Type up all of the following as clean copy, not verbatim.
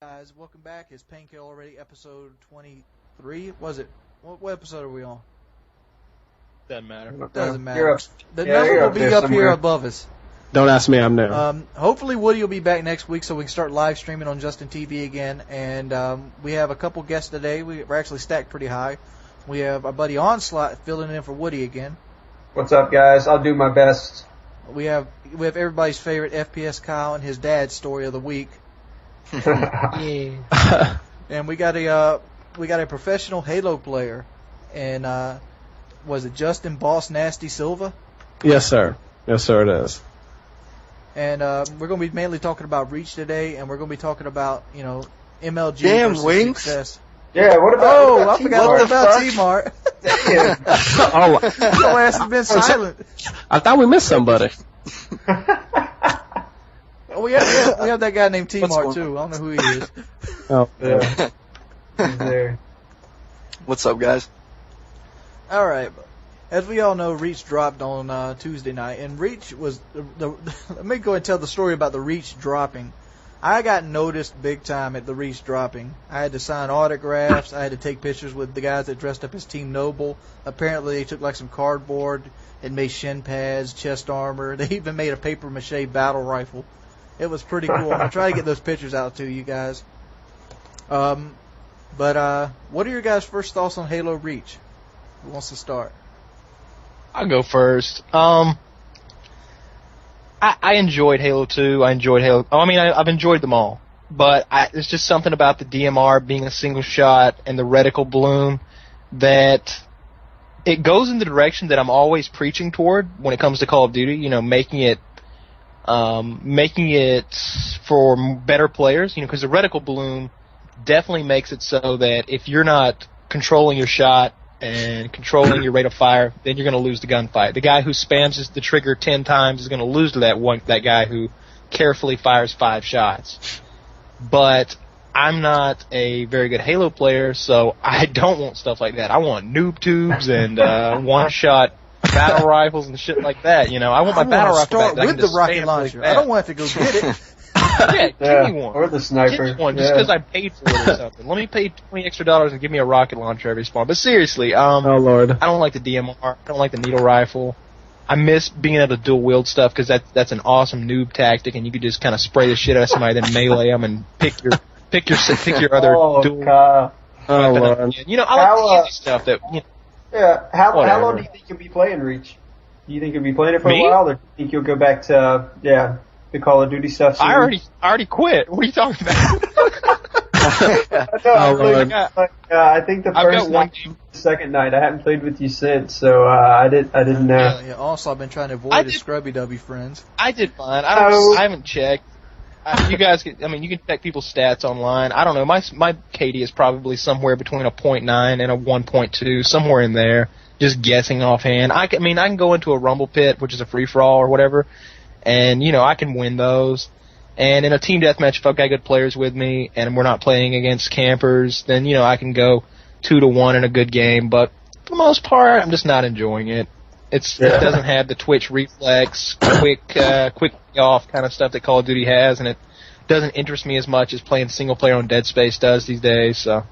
Guys, welcome back. It's Painkiller already, episode 23. Was it? What episode are we on? Doesn't matter. Doesn't matter. You're up. The Yeah, number you're will up be there up here somewhere. above us. Don't ask me, I'm new. Hopefully Woody will be back next week so we can start live streaming on Justin TV again. And we have a couple guests today. We're actually stacked pretty high. We have our buddy Onslaught filling in for Woody again. What's up, guys? I'll do my best. We have everybody's favorite FPS Kyle and his dad's story of the week. Yeah. And we got a professional Halo player, and was it Justin Boss Nasty Silva? Yes, sir. Yes, sir, it is. And we're going to be mainly talking about Reach today, and we're going to be talking about MLG Damn, versus Wings. success. Yeah, what about I forgot about T-Mart. Oh, Your ass has been silent. I thought we missed somebody. We have that guy named T-Mart What's too. I don't know who he is. Oh, Yeah. He's there. What's up, guys? All right. As we all know, Reach dropped on Tuesday night, and Reach was let me go and tell the story about the Reach dropping. I got noticed big time at the Reach dropping. I had to sign autographs. I had to take pictures with the guys that dressed up as Team Noble. Apparently, they took like some cardboard and made shin pads, chest armor. They even made a paper mache battle rifle. It was pretty cool. I'll try to get those pictures out to you guys. But what are your guys' first thoughts on Halo Reach? Who wants to start? I'll go first. I enjoyed Halo 2. I've enjoyed them all. But it's just something about the DMR being a single shot and the reticle bloom that it goes in the direction that I'm always preaching toward when it comes to Call of Duty. Making it for better players. Because the reticle bloom definitely makes it so that if you're not controlling your shot and controlling your rate of fire, then you're going to lose the gunfight. The guy who spams the trigger 10 times is going to lose to that guy who carefully fires 5 shots. But I'm not a very good Halo player, so I don't want stuff like that. I want noob tubes and one-shot battle rifles and shit like that. I want my battle rifle back. Start with the rocket launcher. I don't want to go get it. Yeah, give me one. Or the sniper. Give me one, just because I paid for it or something. Let me pay $20 extra and give me a rocket launcher every spawn. But seriously, oh Lord. I don't like the DMR. I don't like the needle rifle. I miss being able to dual wield stuff because that's an awesome noob tactic, and you could just kind of spray the shit out of somebody, then melee them and pick your other dual. God. Oh weapon Lord. up again. I like the easy stuff that. Yeah. How Whatever. long do you think you'll be playing Reach? Do you think you'll be playing it for Me? a while, or do you think you'll go back to the Call of Duty stuff soon? I already quit. What are you talking about? I think the I've got first one night, game. the second night, I haven't played with you since, so I didn't know. Yeah, also, I've been trying to avoid his scrubby-dubby friends. I did fine. Oh. I haven't checked. You guys, you can check people's stats online. I don't know. My KD is probably somewhere between a 0.9 and a 1.2, somewhere in there. Just guessing offhand. I can go into a rumble pit, which is a free for all or whatever, and I can win those. And in a team deathmatch, if I've got good players with me and we're not playing against campers, then I can go 2-1 in a good game. But for the most part, I'm just not enjoying it. It doesn't have the twitch reflex, quick off kind of stuff that Call of Duty has, and it doesn't interest me as much as playing single player on Dead Space does these days. So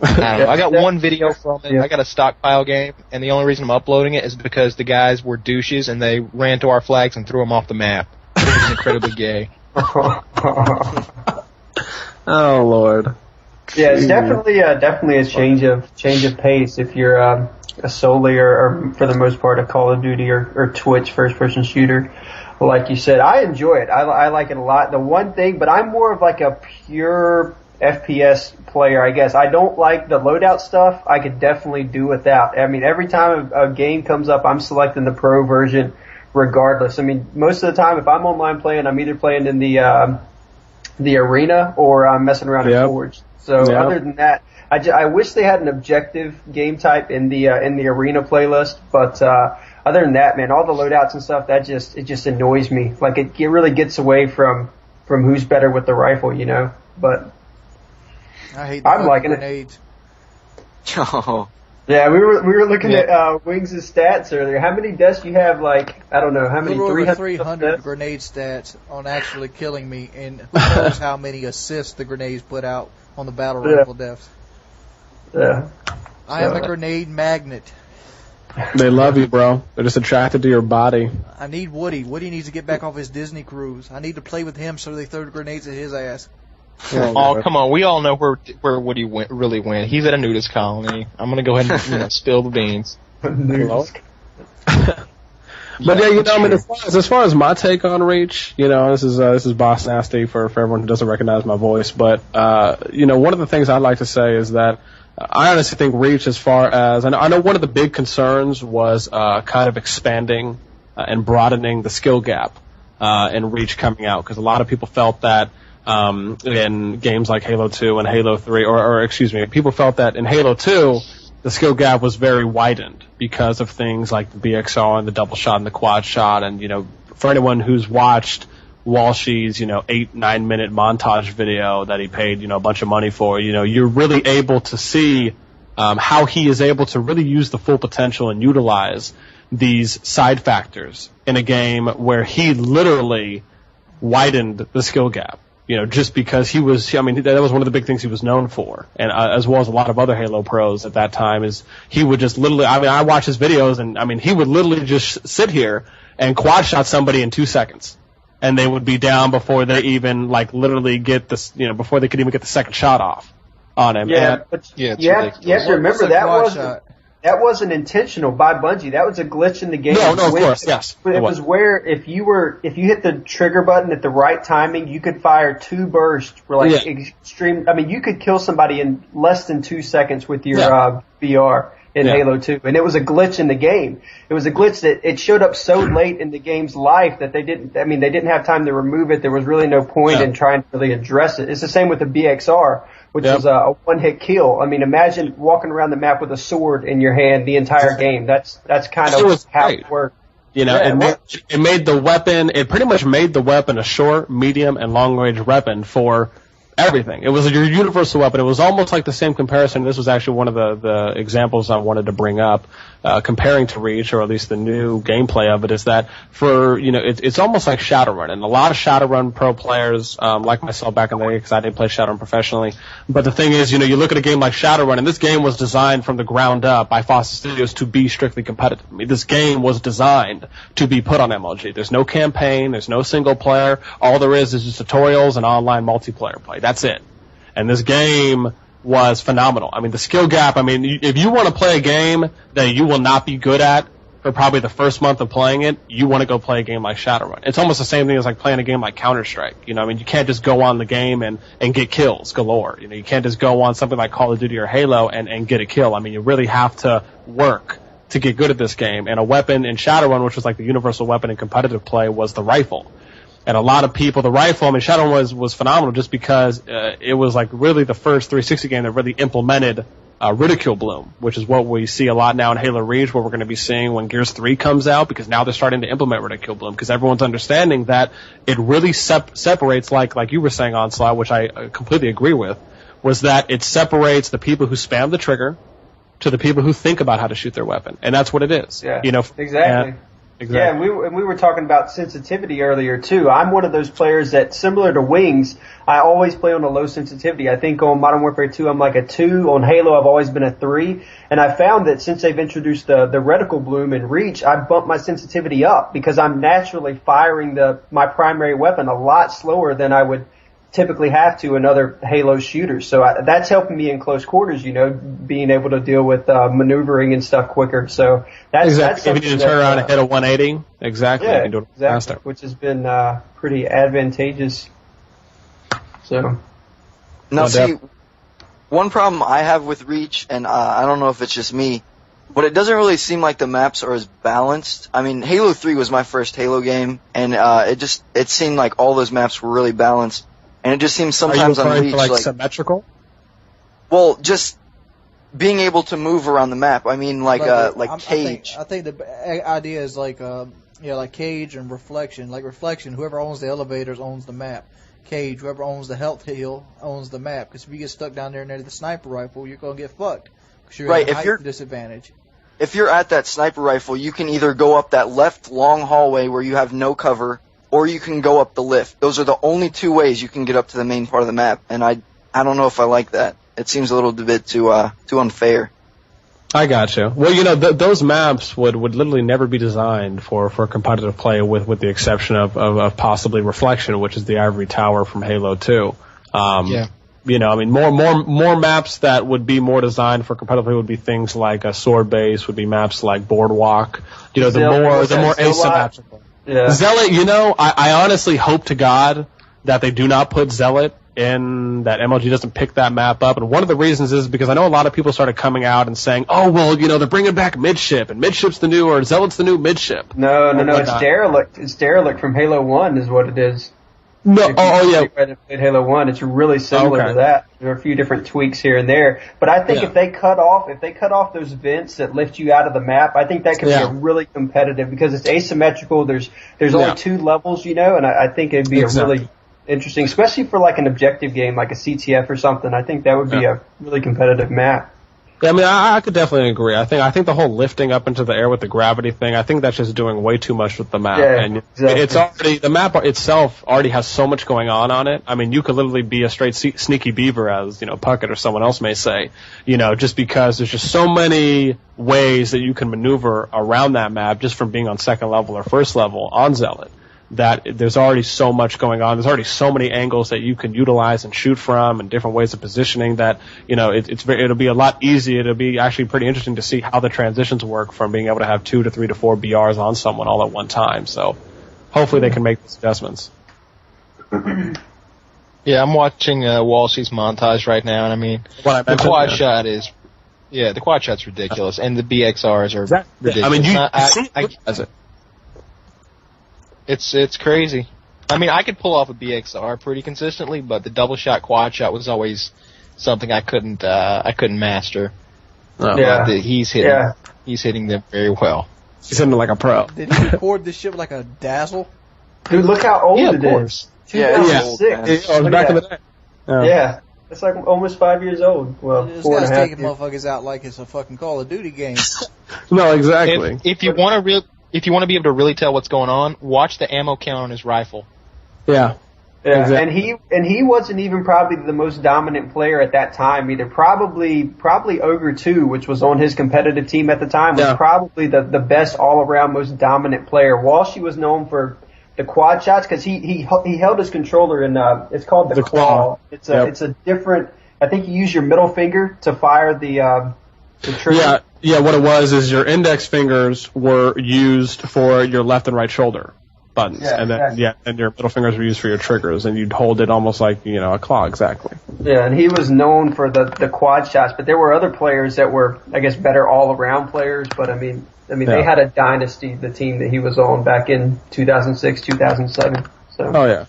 I don't know. I got one video from it. I got a stockpile game, and the only reason I'm uploading it is because the guys were douches and they ran to our flags and threw them off the map. It was incredibly gay. Oh Lord. Yeah, it's definitely a change of pace if you're a solely or for the most part a Call of Duty or Twitch first person shooter. Like you said, I enjoy it. I like it a lot. The one thing, but I'm more of like a pure FPS player, I guess. I don't like the loadout stuff. I could definitely do without. Every time a game comes up, I'm selecting the pro version regardless. Most of the time, if I'm online playing, I'm either playing in the arena or I'm messing around in Forge. So other than that, I wish they had an objective game type in the arena playlist. But other than that, man, all the loadouts and stuff, it just annoys me. Like it really gets away from who's better with the rifle, But I hate the I'm liking grenades. Oh, Yeah, we were looking at Wings' stats earlier. How many deaths you have? Like, I don't know, how many? Over 300 grenade stats on actually killing me, and who knows how many assists the grenades put out on the battle rifle deaths. Yeah. I am a grenade magnet. They love you, bro. They're just attracted to your body. I need Woody. Woody needs to get back off his Disney cruise. I need to play with him so they throw grenades at his ass. Oh, come on. We all know where Woody really went. He's at a nudist colony. I'm going to go ahead and spill the beans. Nudist. But yeah, I mean, as far as my take on Reach, this is Boss Nasty for everyone who doesn't recognize my voice. But one of the things I'd like to say is that I honestly think Reach, as far as I know, one of the big concerns was kind of expanding and broadening the skill gap in Reach coming out, because a lot of people felt that in games like Halo 2 and Halo 3, or excuse me, people felt that in Halo 2 the skill gap was very widened because of things like the BXR and the double shot and the quad shot. And, for anyone who's watched Walshy's, 8-9 minute montage video that he paid, a bunch of money for, you're really able to see how he is able to really use the full potential and utilize these side factors in a game where he literally widened the skill gap. Just because that was one of the big things he was known for. And as well as a lot of other Halo pros at that time, is he would just literally, I watch his videos and, he would literally just sit here and quad shot somebody in 2 seconds. And they would be down before they even, literally get this, before they could even get the second shot off on him. Yeah, but you have to remember that wasn't intentional by Bungie. That was a glitch in the game. No, of course, yes. It was where if you hit the trigger button at the right timing, you could fire 2 bursts for extreme. You could kill somebody in less than 2 seconds with your VR in Halo 2, and it was a glitch in the game. It was a glitch that it showed up so late in the game's life that they didn't have time to remove it. There was really no point in trying to really address it. It's the same with the BXR, which was a one-hit kill. Imagine walking around the map with a sword in your hand the entire game. That's kind of how it worked. It made the weapon. It pretty much made the weapon a short, medium, and long-range weapon for everything. It was your universal weapon. It was almost like the same comparison. This was actually one of the examples I wanted to bring up, comparing to Reach, or at least the new gameplay of it, is that for, it's almost like Shadowrun. And a lot of Shadowrun pro players, like myself back in the day, because I didn't play Shadowrun professionally. But the thing is, you look at a game like Shadowrun, and this game was designed from the ground up by Foster Studios to be strictly competitive. This game was designed to be put on MLG. There's no campaign, there's no single player. All there is just tutorials and online multiplayer play. That's it. And this game was phenomenal. The skill gap, if you want to play a game that you will not be good at for probably the first month of playing it, you want to go play a game like Shadowrun. It's almost the same thing as like playing a game like Counter-Strike. You can't just go on the game and get kills galore. You can't just go on something like Call of Duty or Halo and get a kill. You really have to work to get good at this game. And a weapon in Shadowrun, which was like the universal weapon in competitive play, was the rifle. And a lot of people, the rifle, Shadowrun was phenomenal just because it was like really the first 360 game that really implemented Ridicule Bloom, which is what we see a lot now in Halo Reach, what we're going to be seeing when Gears 3 comes out, because now they're starting to implement Ridicule Bloom, because everyone's understanding that it really separates, like you were saying, Onslaught, which I completely agree with, was that it separates the people who spam the trigger to the people who think about how to shoot their weapon. And that's what it is. Yeah, exactly. Yeah, and we were talking about sensitivity earlier too. I'm one of those players that, similar to Wings, I always play on a low sensitivity. I think on Modern Warfare 2 I'm like a 2. On Halo I've always been a 3. And I found that since they've introduced the Reticle Bloom in Reach, I've bumped my sensitivity up because I'm naturally firing my primary weapon a lot slower than I would typically have to in other Halo shooters. So that's helping me in close quarters, being able to deal with maneuvering and stuff quicker. So that's exactly. If you can turn around and hit a 180, exactly. Yeah, you can do it faster. Which has been pretty advantageous. So now, see, one problem I have with Reach, and I don't know if it's just me, but it doesn't really seem like the maps are as balanced. Halo 3 was my first Halo game, and it seemed like all those maps were really balanced. And it just seems sometimes on Reach like symmetrical. Well, just being able to move around the map. Cage. I think the idea is like Cage and Reflection. Like Reflection, whoever owns the elevators owns the map. Cage, whoever owns the health hill owns the map. Because if you get stuck down there near the sniper rifle, you're gonna get fucked. 'Cause Right, at a if you're- height disadvantage. If you're at that sniper rifle, you can either go up that left long hallway where you have no cover, or you can go up the lift. Those are the only two ways you can get up to the main part of the map, and I don't know if I like that. It seems a little bit too unfair. I got you. Well, those maps would literally never be designed for competitive play, with the exception of possibly Reflection, which is the ivory tower from Halo 2. Yeah. More maps that would be more designed for competitive play would be things like a Sword Base, would be maps like Boardwalk. The more asymmetrical. Yeah. Zealot, I honestly hope to God that they do not put Zealot in, that MLG doesn't pick that map up. And one of the reasons is because I know a lot of people started coming out and saying, oh, well, they're bringing back midship, and midship's the new, or Zealot's the new midship. No, it's Derelict. It's Derelict from Halo 1 is what it is. No, yeah. Played Halo 1, it's really similar to that. There are a few different tweaks here and there. But I think if they cut off those vents that lift you out of the map, I think that could be a really competitive, because it's asymmetrical. There's only two levels, and I think it'd be a really interesting, especially for like an objective game like a CTF or something. I think that would be a really competitive map. Yeah, I could definitely agree. I think the whole lifting up into the air with the gravity thing, I think that's just doing way too much with the map. Yeah, and exactly. It's already, the map itself already has so much going on it. I mean, you could literally be a straight sneaky beaver, as, Puckett or someone else may say, just because there's just so many ways that you can maneuver around that map just from being on second level or first level on Zealot, that there's already so much going on. There's already so many angles that you can utilize and shoot from, and different ways of positioning that, it'll be a lot easier. It'll be actually pretty interesting to see how the transitions work from being able to have 2 to 3 to 4 BRs on someone all at one time. So hopefully they can make these adjustments. Yeah, I'm watching Walshy's montage right now, and I mean, the quad shot is, the quad shot's ridiculous, and the BXRs are ridiculous. I mean, It's crazy. I mean, I could pull off a BXR pretty consistently, but the double shot quad shot was always something I couldn't master. Yeah. He's hitting them very well. He's hitting like a pro. Did he record this shit with like a dazzle? Dude, look how old it of course. is. 2006. Yeah, back in the day. Yeah. It's like almost 5 years old. Well, This 4.5 guy's years. taking motherfuckers out like it's a fucking Call of Duty game. No, exactly. If you want to be able to really tell what's going on, watch the ammo count on his rifle. Yeah. Yeah, Exactly. and he wasn't even probably the most dominant player at that time either. Probably Ogre 2, which was on his competitive team at the time, was probably the best all around most dominant player. Walshy was known for the quad shots because he held his controller in it's called the claw. It's a different. I think you use your middle finger to fire the trigger. Yeah. What it was is your index fingers were used for your left and right shoulder buttons, and then and your middle fingers were used for your triggers, and you'd hold it almost like a claw, exactly. Yeah, and he was known for the quad shots, but there were other players that were, I guess, better all around players. But I mean, they had a dynasty, the team that he was on back in 2006, 2007. So. Oh yeah.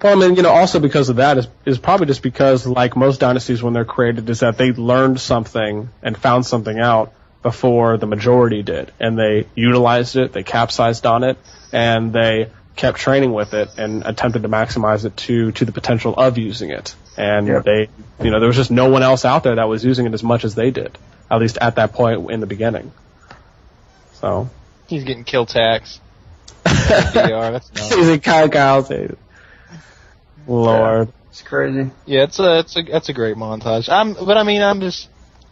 Well, I mean, also because of that is probably just because, like most dynasties when they're created, is that they learned something and found something out before the majority did, and they utilized it, they capsized on it, and they kept training with it and attempted to maximize it to the potential of using it. And they, there was just no one else out there that was using it as much as they did, at least at that point in the beginning. So he's getting kill tax. VR, that's nuts. He's a Kyle. Lord, it's crazy. Yeah, it's a great montage.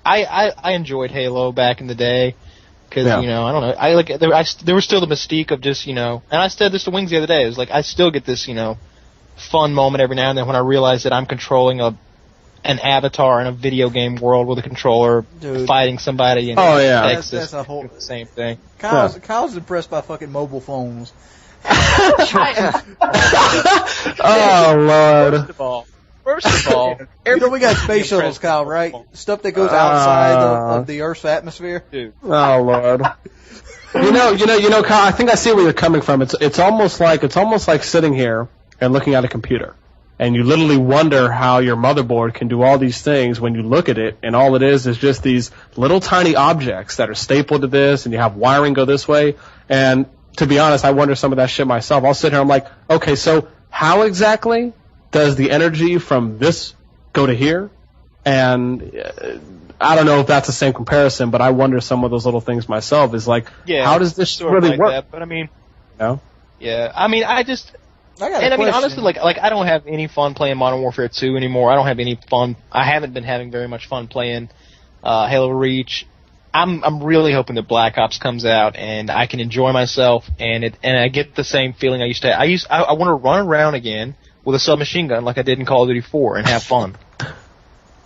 I enjoyed Halo back in the day because I don't know, there was still the mystique of just and I said this to Wings the other day. It was like I still get this fun moment every now and then when I realize that I'm controlling an avatar in a video game world with a controller, fighting somebody in Texas. That's a whole the same thing. Kyle's impressed by fucking mobile phones. Oh Lord. First of all, we got space shuttles, Kyle, right? Stuff that goes outside of the Earth's atmosphere. Dude. Oh Lord. Kyle, I think I see where you're coming from. It's almost like sitting here and looking at a computer, and you literally wonder how your motherboard can do all these things when you look at it, and all it is just these little tiny objects that are stapled to this, and you have wiring go this way. And to be honest, I wonder some of that shit myself. I'll sit here, I'm like, okay, so how exactly does the energy from this go to here? And I don't know if that's the same comparison, but I wonder some of those little things myself. Is like, how does this really work? That, but I mean, you know? Yeah, I mean, honestly, like I don't have any fun playing Modern Warfare 2 anymore. I don't have any fun. I haven't been having very much fun playing Halo Reach. I'm really hoping that Black Ops comes out and I can enjoy myself and I get the same feeling I used to. I want to run around again with a submachine gun like I did in Call of Duty 4 and have fun.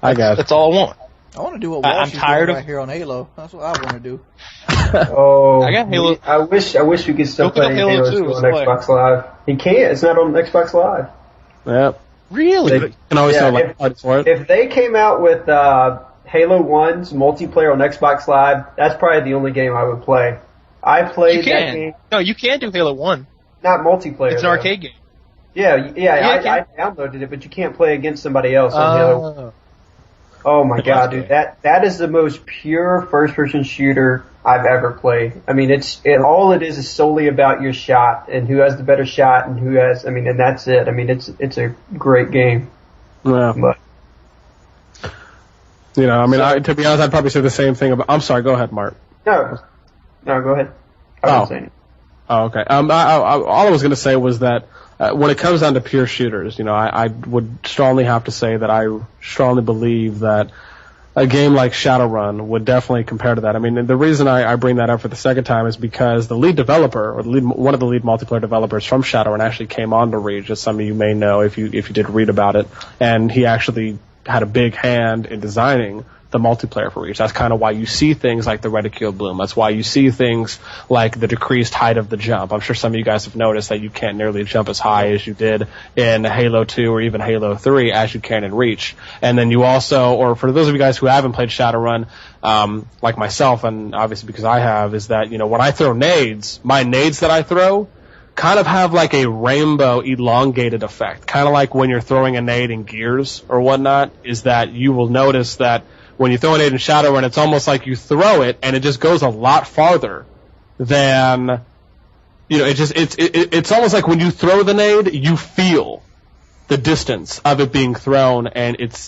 That's all I want. I want to do what Walsh is doing right here on Halo. That's what I want to do. I got Halo. I wish we could still play Halo 2 on Xbox Live. He can't. It's not on Xbox Live. Yep. Really? You can always for it. If they came out with Halo 1's multiplayer on Xbox Live, that's probably the only game I would play. I played that game. No, you can do Halo 1. Not multiplayer. It's an arcade game. Yeah, I downloaded it, but you can't play against somebody else on Halo. Oh my god, dude, that is the most pure first-person shooter I've ever played. I mean, all it is solely about your shot and who has the better shot and who has. I mean, and that's it. I mean, it's a great game. Yeah. But, you know, I mean, to be honest, I'd probably say the same thing about. I'm sorry. Go ahead, Mark. No, go ahead. I was saying it. Oh, okay. All I was going to say was that when it comes down to pure shooters, you know, I would strongly have to say that I strongly believe that a game like Shadowrun would definitely compare to that. I mean, the reason I bring that up for the second time is because the lead developer, or one of the lead multiplayer developers from Shadowrun actually came on to Reach, as some of you may know if you did read about it, and he actually had a big hand in designing the multiplayer for Reach. That's kind of why you see things like the reticule bloom. That's why you see things like the decreased height of the jump. I'm sure some of you guys have noticed that you can't nearly jump as high as you did in Halo 2 or even Halo 3 as you can in Reach. And then you also, or for those of you guys who haven't played Shadowrun, like myself, and obviously because I have, is that, you know, when I throw nades, my nades that I throw kind of have like a rainbow elongated effect. Kind of like when you're throwing a nade in Gears or whatnot, is that you will notice that when you throw a nade in Shadowrun, it's almost like you throw it and it just goes a lot farther than, you know, it's almost like when you throw the nade, you feel the distance of it being thrown, and it's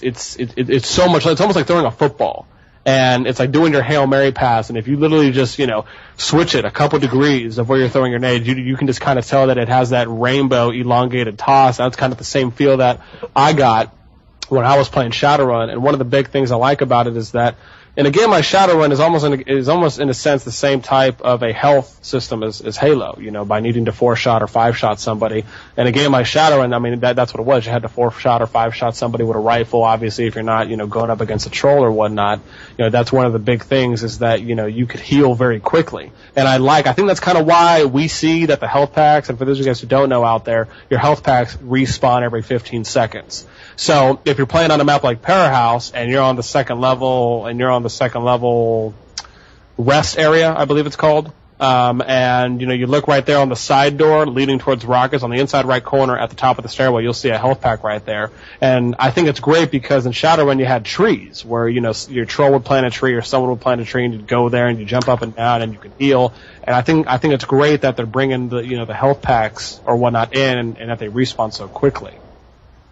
so much, it's almost like throwing a football. And it's like doing your Hail Mary pass, and if you literally just, you know, switch it a couple degrees of where you're throwing your nade, you can just kind of tell that it has that rainbow elongated toss. That's kind of the same feel that I got when I was playing Shadowrun. And one of the big things I like about it is that in a game like Shadowrun is almost in a sense the same type of a health system as Halo, you know, by needing to 4-shot or 5-shot somebody. In a game like Shadowrun, I mean, that's what it was. You had to 4-shot or 5-shot somebody with a rifle. Obviously, if you're not, you know, going up against a troll or whatnot, you know, that's one of the big things is that, you know, you could heal very quickly. And I think that's kind of why we see that the health packs, and for those of you guys who don't know out there, your health packs respawn every 15 seconds. So if you're playing on a map like Parahouse and you're on the second level rest area, I believe it's called, and you know, you look right there on the side door leading towards rockets on the inside right corner at the top of the stairway, you'll see a health pack right there. And I think it's great because in Shadowrun you had trees where, you know, your troll would plant a tree or someone would plant a tree and you'd go there and you jump up and down and you can heal. And I think it's great that they're bringing the, you know, the health packs or whatnot in and that they respawn so quickly.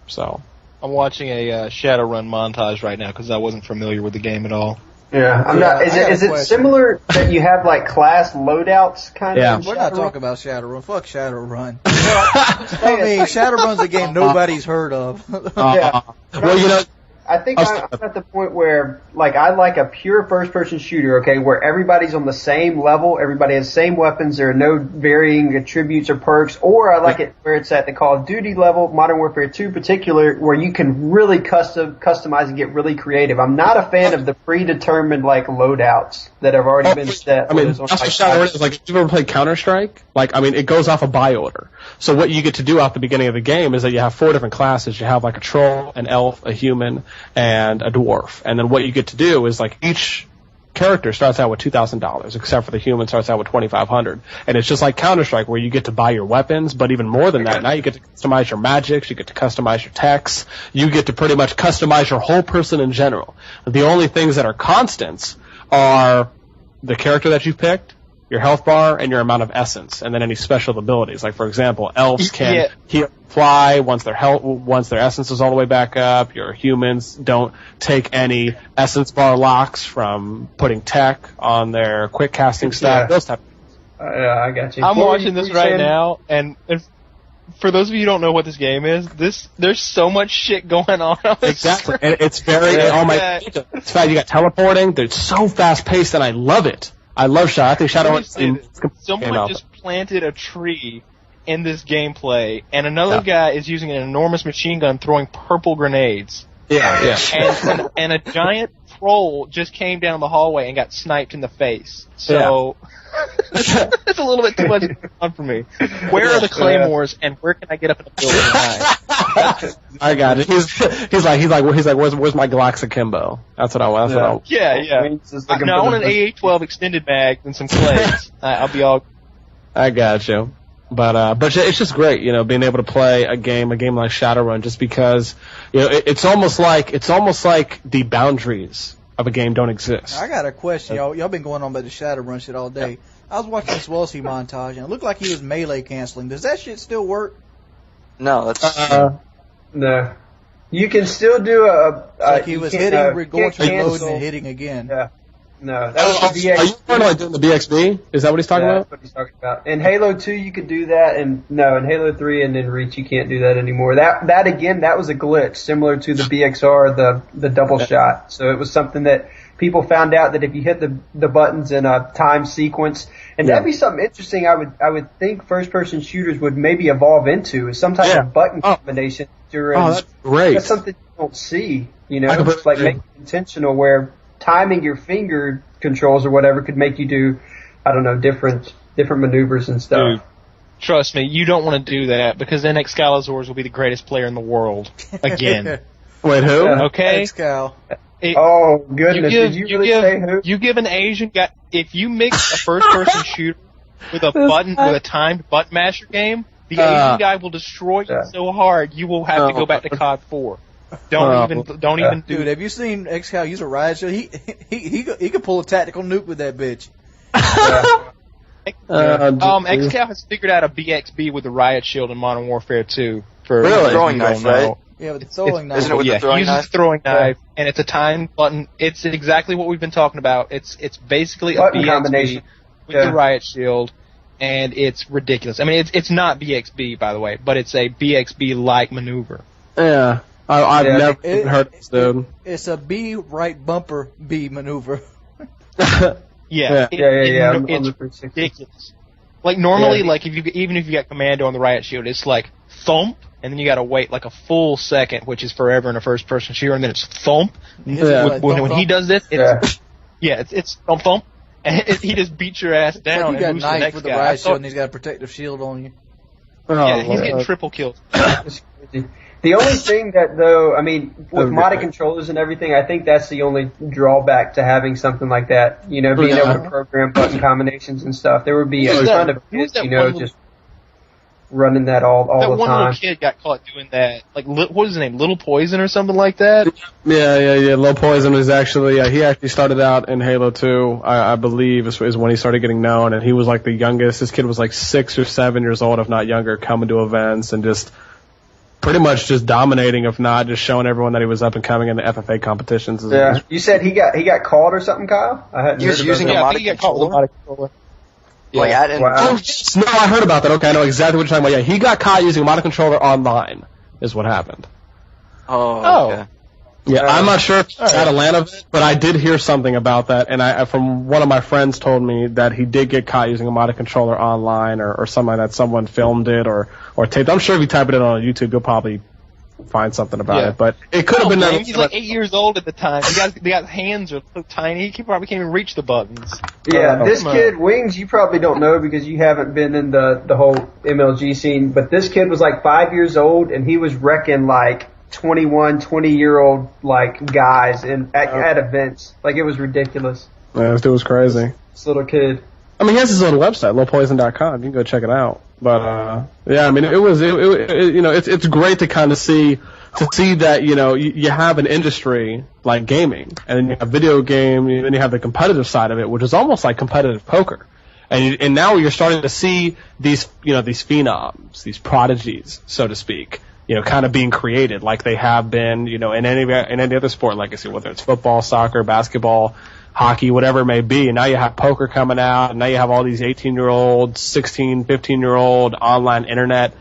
So I'm watching a Shadowrun montage right now because I wasn't familiar with the game at all. Yeah, I'm not. Is it similar that you have like class loadouts kind of? We're not talking about Shadowrun. Fuck Shadowrun. I mean, Shadowrun's a game nobody's heard of. Yeah. Well, you know, I think I'm at the point where, like, I like a pure first-person shooter, okay, where everybody's on the same level, everybody has the same weapons, there are no varying attributes or perks, or I like it where it's at the Call of Duty level, Modern Warfare 2 in particular, where you can really customize and get really creative. I'm not a fan of the predetermined, like, loadouts that have already been set. I mean, that's what Shadowrun is like. If you've ever played Counter-Strike, like, I mean, it goes off a buy order. So what you get to do at the beginning of the game is that you have 4 different classes. You have, like, a troll, an elf, a human, and a dwarf. And then what you get to do is, like, each character starts out with $2,000, except for the human starts out with $2,500. And it's just like Counter-Strike, where you get to buy your weapons, but even more than that, now you get to customize your magics, you get to customize your techs, you get to pretty much customize your whole person in general. The only things that are constants are the character that you picked, your health bar, and your amount of essence, and then any special abilities. Like, for example, elves can heal, fly once their essence is all the way back up. Your humans don't take any essence bar locks from putting tech on their quick casting stuff. Those type of things. Yeah, I got you. I'm watching this right now, and for those of you who don't know what this game is, there's so much shit going on. Exactly, and it's very It's fact, you got teleporting. They're so fast paced, and I love it. I love Shadow. I think Shadow. Someone just planted a tree in this gameplay, and another guy is using an enormous machine gun throwing purple grenades. Yeah. And a giant troll just came down the hallway and got sniped in the face. So it's a little bit too much fun for me. Where are the claymores, and where can I get up in the building and hide? I got it. He's like, where's my Glocks Akimbo? That's what I want. Yeah. Now I want an AA-12 extended mag and some clays. I'll be all. I got you. But it's just great, being able to play a game like Shadowrun, just because, it's almost like the boundaries of a game don't exist. I got a question, y'all. Y'all been going on about the Shadowrun shit all day. I was watching this Wellesley montage, and it looked like he was melee canceling. Does that shit still work? No, that's no. You can still do like he was hitting, going to reload, and hitting again. Yeah. No, that was the BXB. Are you talking about doing the BXB? Is that what he's talking about? That's what he's talking about. In Halo 2, you could do that, and in Halo 3 and in Reach, you can't do that anymore. That again, that was a glitch, similar to the BXR, the double shot. So it was something that people found out that if you hit the buttons in a time sequence, and that'd be something interesting. I would think first-person shooters would maybe evolve into is some type of button combination. That's great. That's something you don't see. It's like make it intentional where timing your finger controls or whatever could make you do, I don't know, different maneuvers and stuff. Dude, trust me, you don't want to do that, because then Excaliburs will be the greatest player in the world again. Wait, who? Okay. Excal. Oh goodness! Did you really say who? You give an Asian guy, if you mix a first-person shooter with a timed button masher game, the Asian guy will destroy you so hard you will have to go back to COD 4. Don't even do. Dude, have you seen Excal use a riot shield? He could pull a tactical nuke with that bitch. Excal has figured out a BXB with the riot shield in Modern Warfare 2 for throwing knife, right? Yeah, with the throwing knife. Isn't it with the throwing he uses the throwing knife, and it's a timed button. It's exactly what we've been talking about. It's basically button a BXB combination with the riot shield, and it's ridiculous. I mean, it's not BXB, by the way, but it's a BXB-like maneuver. Yeah. I've never heard of this, dude. It's a B right bumper B maneuver. It's ridiculous. Like normally, like even if you got commando on the riot shield, it's like thump, and then you got to wait like a full second, which is forever in a first-person shooter, and then it's thump. When he does this, it's thump thump, and he just beats your ass down. Like you and got moves knife with the riot shield, and he's got a protective shield on you. He's getting triple kills. The only thing that, though, I mean, with modded controllers and everything, I think that's the only drawback to having something like that. Being able to program button combinations and stuff. There would be a ton of kids, just running that all the time. That one little kid got caught doing that. Like, what was his name? Little Poison or something like that? Yeah. Little Poison was actually, he actually started out in Halo 2, I believe, is when he started getting known, and he was like the youngest. This kid was like 6 or 7 years old, if not younger, coming to events and just pretty much just dominating, if not just showing everyone that he was up and coming in the FFA competitions. Yeah, you said he got caught or something, Kyle? I hadn't heard using a modded controller. Yeah. No, I heard about that. Okay, I know exactly what you're talking about. Yeah, he got caught using a modded controller online, is what happened. Oh. Okay. Yeah, I'm not sure if it's at Atlanta, but I did hear something about that, and I from one of my friends told me that he did get caught using a modded controller online or something like that. Someone filmed it or taped. I'm sure if you type it in on YouTube, you'll probably find something about it. But it could have been that. He's like 8 years old at the time. They got hands are so tiny. He probably can't even reach the buttons. Yeah, this kid, Wings, you probably don't know because you haven't been in the whole MLG scene, but this kid was like 5 years old, and he was wrecking like 20-year-old like guys at events. Like, it was ridiculous. Yeah, this dude was crazy. This little kid. I mean, he has his own website, lowpoison.com. You can go check it out. But yeah, I mean, it's great to kind of see that, you have an industry like gaming, and then you have video game, and then you have the competitive side of it, which is almost like competitive poker. And now you're starting to see these phenoms, these prodigies, so to speak, kind of being created like they have been, in any other sport, like I said, whether it's football, soccer, basketball, hockey, whatever it may be. And now you have poker coming out, and now you have all these 18-year-old, 16, 15-year-old online internet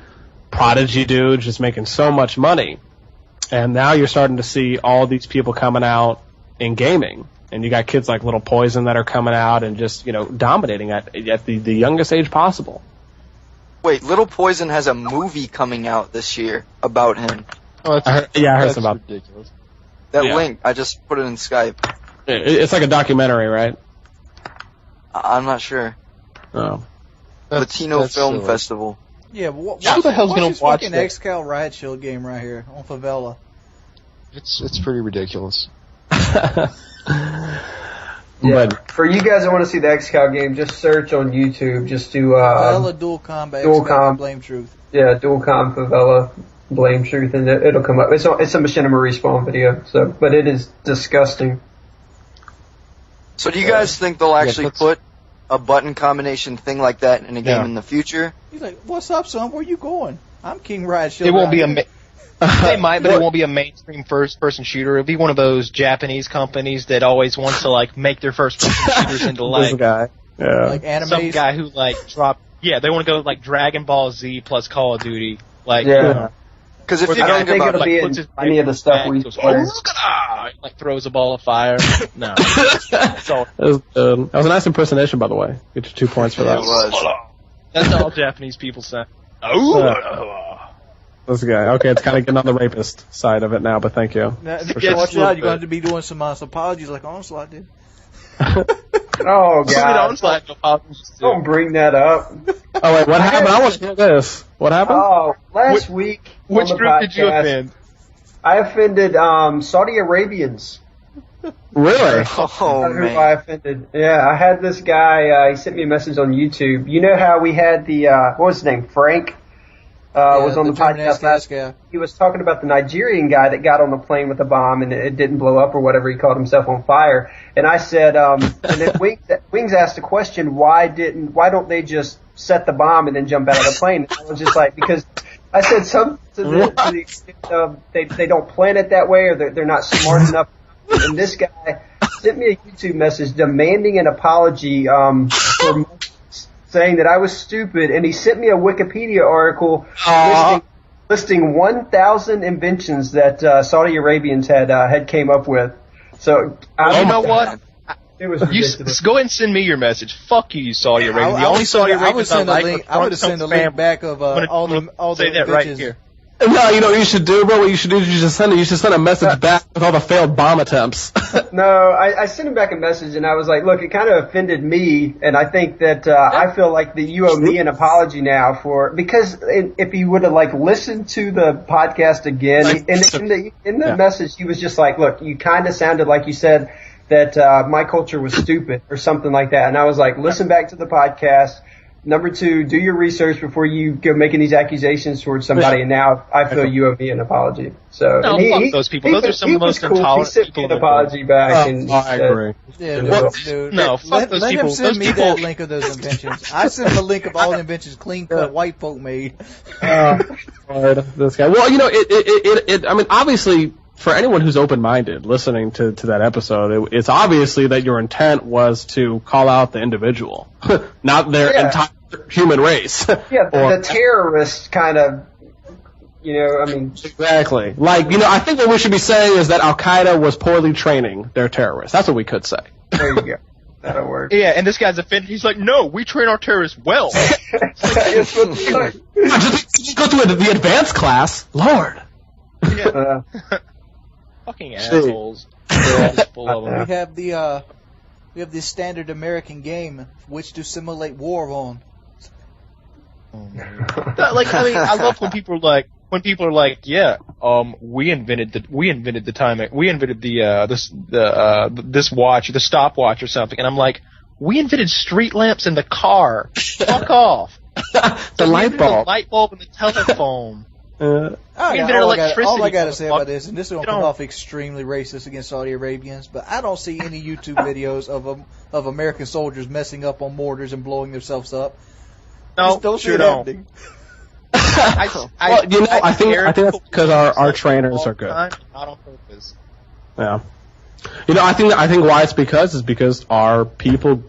prodigy dudes just making so much money. And now you're starting to see all these people coming out in gaming. And you got kids like Little Poison that are coming out and just, dominating at the youngest age possible. Wait, Little Poison has a movie coming out this year about him. Oh, I heard some about ridiculous. That Yeah. link, I just put it in Skype. It's like a documentary, right? I'm not sure. Oh. Latino that's Film silly. Festival. Yeah, Who the hell's gonna this watch fucking that? XCal Riot Shield game right here on Favela? It's pretty ridiculous. But For you guys that want to see the XCal game, just search on YouTube. Just do Favela Dual Combat Dual XCal Com. Blame Truth. Dual Com Favela Blame Truth, and it'll come up. It's a Machinima Respawn video, but it is disgusting. So do you guys think they'll actually let's- put a button combination thing like that in a game Yeah. in the future? He's like, "What's up, son? Where you going? I'm King Riot Shield." It won't be right they might, but it won't be a mainstream first-person shooter. It'll be one of those Japanese companies that always wants to make their first-person shooters into this guy. Yeah. like anime. some guy who drop. Yeah, they want to go Dragon Ball Z plus Call of Duty. Yeah. Because if Or you're I don't thinking think about it'll be in puts his any of the stuff we goes, play. "Oh, look at that!" Throws a ball of fire. No. So That was a nice impersonation, by the way. Get you 2 points for that. It was. that's all Japanese people say. Oh. This guy. Okay, it's kind of getting on the rapist side of it now, but thank you. Now, For watch sure. out, you're going to be doing some apologies like Onslaught did. Oh God! Don't bring that up. Oh wait, what happened? I want to hear this. What happened? Oh, last week. Which on the group did you podcast, offend? I offended Saudi Arabians. Really? Oh That's who I man. offended. Yeah, I had this guy. He sent me a message on YouTube. You know how we had the what was his name? Frank was on the podcast last. guy. He was talking about the Nigerian guy that got on the plane with a bomb and it didn't blow up or whatever. He caught himself on fire. And I said, and then Wings asked a question: why don't they just set the bomb and then jump out of the plane? And I was just like, because I said to the extent of they don't plan it that way or they're not smart enough. And this guy sent me a YouTube message demanding an apology for saying that I was stupid, and he sent me a Wikipedia article listing 1,000 inventions that Saudi Arabians had came up with. So You know what? It was You ridiculous. go ahead and send me your message. Fuck you, Saudi Arabia. I The only would Saudi send- I would Arabians send a like link. are I would have sent a link back of all the say that inventions. right here. No, you know what you should do, bro? What you should do is you should send a message back with all the failed bomb attempts. No, I sent him back a message, and I was like, look, it kind of offended me, and I think that I feel like that you owe me an apology now because if he would have listened to the podcast again, in the message, he was just like, look, you kind of sounded like you said that my culture was stupid or something like that, and I was like, listen back to the podcast. Number 2, do your research before you go making these accusations towards somebody. And now I feel you owe me an apology. So No, and fuck those people. Those are some of the most intolerant He sent me people an in the apology back. And I agree. Yeah, Well, dude. no, fuck those let people. him send Those me people- that link of those inventions. I sent him a link of all the inventions clean cut white folk made. Lord, this guy. Well, I mean, obviously, for anyone who's open-minded listening to that episode, it's obviously that your intent was to call out the individual, not their entire human race. Yeah, Or- the terrorist kind of, I mean, Exactly. I think what we should be saying is that Al-Qaeda was poorly training their terrorists. That's what we could say. there you go. That'll work. Yeah, and this guy's offended. He's like, no, we train our terrorists well. It's what it's like. Just go through the advanced class. Lord. Yeah. Fucking assholes. They're all full of them. We have this standard American game which to simulate war on. I love when people are like, yeah, we invented this watch, the stopwatch or something, and I'm like, we invented street lamps in the car. Fuck off. The light bulb. The light bulb and the telephone. All I got to say about this, and this is going to come off extremely racist against Saudi Arabians, but I don't see any YouTube videos of American soldiers messing up on mortars and blowing themselves up. No, don't sure see it don't. happening. I think that's because our trainers are good. Not on purpose. Yeah. I think why it's because our people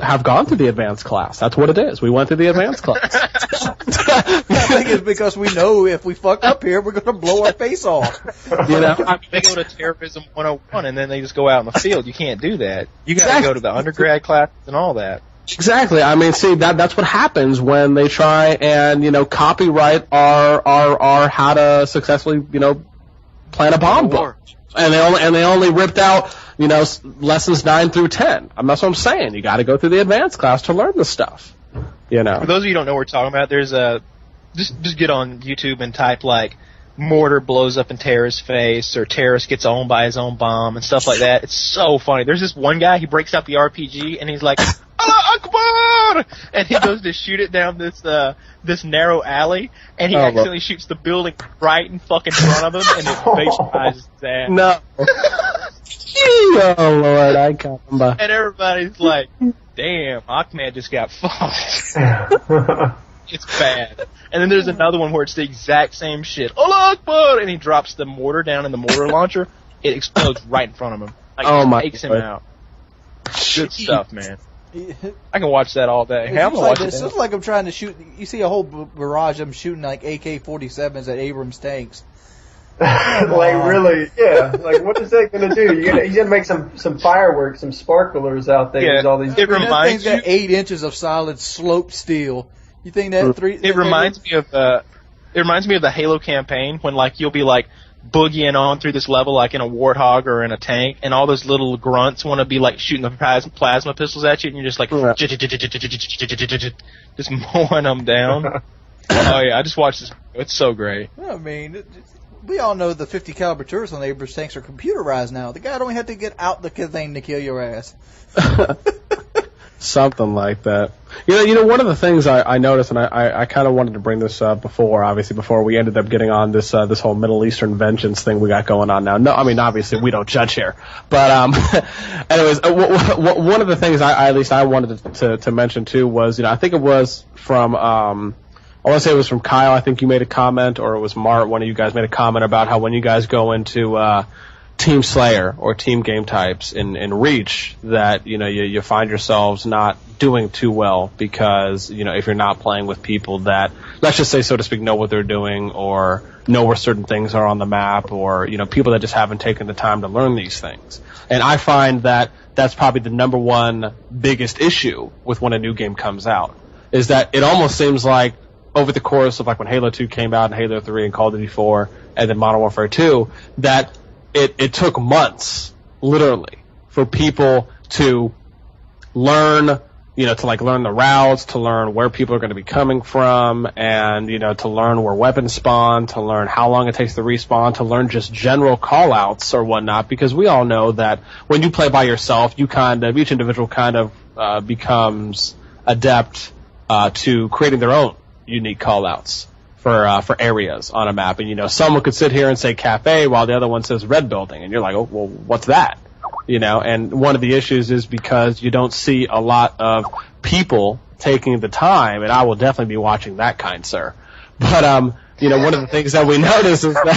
have gone through the advanced class. That's what it is. We went through the advanced class. I think it's because we know if we fuck up here, we're going to blow our face off. They go to Terrorism 101 and then they just go out in the field. You can't do that. You got to go to the undergrad classes and all that. Exactly. I mean, see, that's what happens when they try and copyright our how to successfully plan a bomb book. And they only ripped out, lessons 9 through 10. That's what I'm saying. You got to go through the advanced class to learn this stuff. For those of you who don't know what we're talking about, there's just get on YouTube and type like mortar blows up in terrorist face or terrorist gets owned by his own bomb and stuff like that. It's so funny. There's this one guy, he breaks out the RPG and he's like, Allah Akbar! And he goes to shoot it down this narrow alley, and he accidentally shoots the building right in fucking front of him, and it vaporizes his ass. No. Oh, Lord, I can't remember. And everybody's like, damn, Ahmed just got fucked. It's bad. And then there's another one where it's the exact same shit. Allah Akbar! And he drops the mortar down in the mortar launcher. It explodes right in front of him. Like, takes him out. Good stuff, man. I can watch that all day. Hey, I'm gonna watch it. It's like I'm trying to shoot. You see a whole barrage. I'm shooting like AK-47s at Abrams tanks. Like really, yeah. Like what is that gonna do? He's gonna make some fireworks, some sparklers out there. With all these. That thing's got 8 inches of solid sloped steel. You think that It reminds me of the Halo campaign when like you'll be like boogieing on through this level like in a warthog or in a tank, and all those little grunts want to be like shooting the plasma pistols at you, and you're just like just mowing them down. Oh yeah, I just watched this. It's so great. I mean, we all know the 50 caliber turrets on the Abrams tanks are computerized now. The guy don't have to get out the thing to kill your ass. Something like that. One of the things I noticed, and I kind of wanted to bring this up before we ended up getting on this whole Middle Eastern vengeance thing we got going on now. No, I mean, obviously we don't judge here. But, anyways, one of the things at least I wanted to mention too was, I think it was from, I want to say it was from Kyle. I think you made a comment, or it was Mart, one of you guys made a comment about how when you guys go into, Team Slayer or team game types in Reach, that you find yourselves not doing too well because if you're not playing with people that, let's just say, so to speak, know what they're doing or know where certain things are on the map, or people that just haven't taken the time to learn these things. And I find that that's probably the number one biggest issue with when a new game comes out, is that it almost seems like over the course of like when Halo 2 came out and Halo 3 and Call of Duty 4 and then Modern Warfare 2, that it took months, literally, for people to learn, to like learn the routes, to learn where people are going to be coming from, and, to learn where weapons spawn, to learn how long it takes to respawn, to learn just general call-outs or whatnot, because we all know that when you play by yourself, each individual kind of becomes adept to creating their own unique call-outs for areas on a map. And, someone could sit here and say cafe while the other one says red building. And you're like, oh, well, what's that? And one of the issues is because you don't see a lot of people taking the time, and I will definitely be watching that, kind sir. But, one of the things that we notice is that,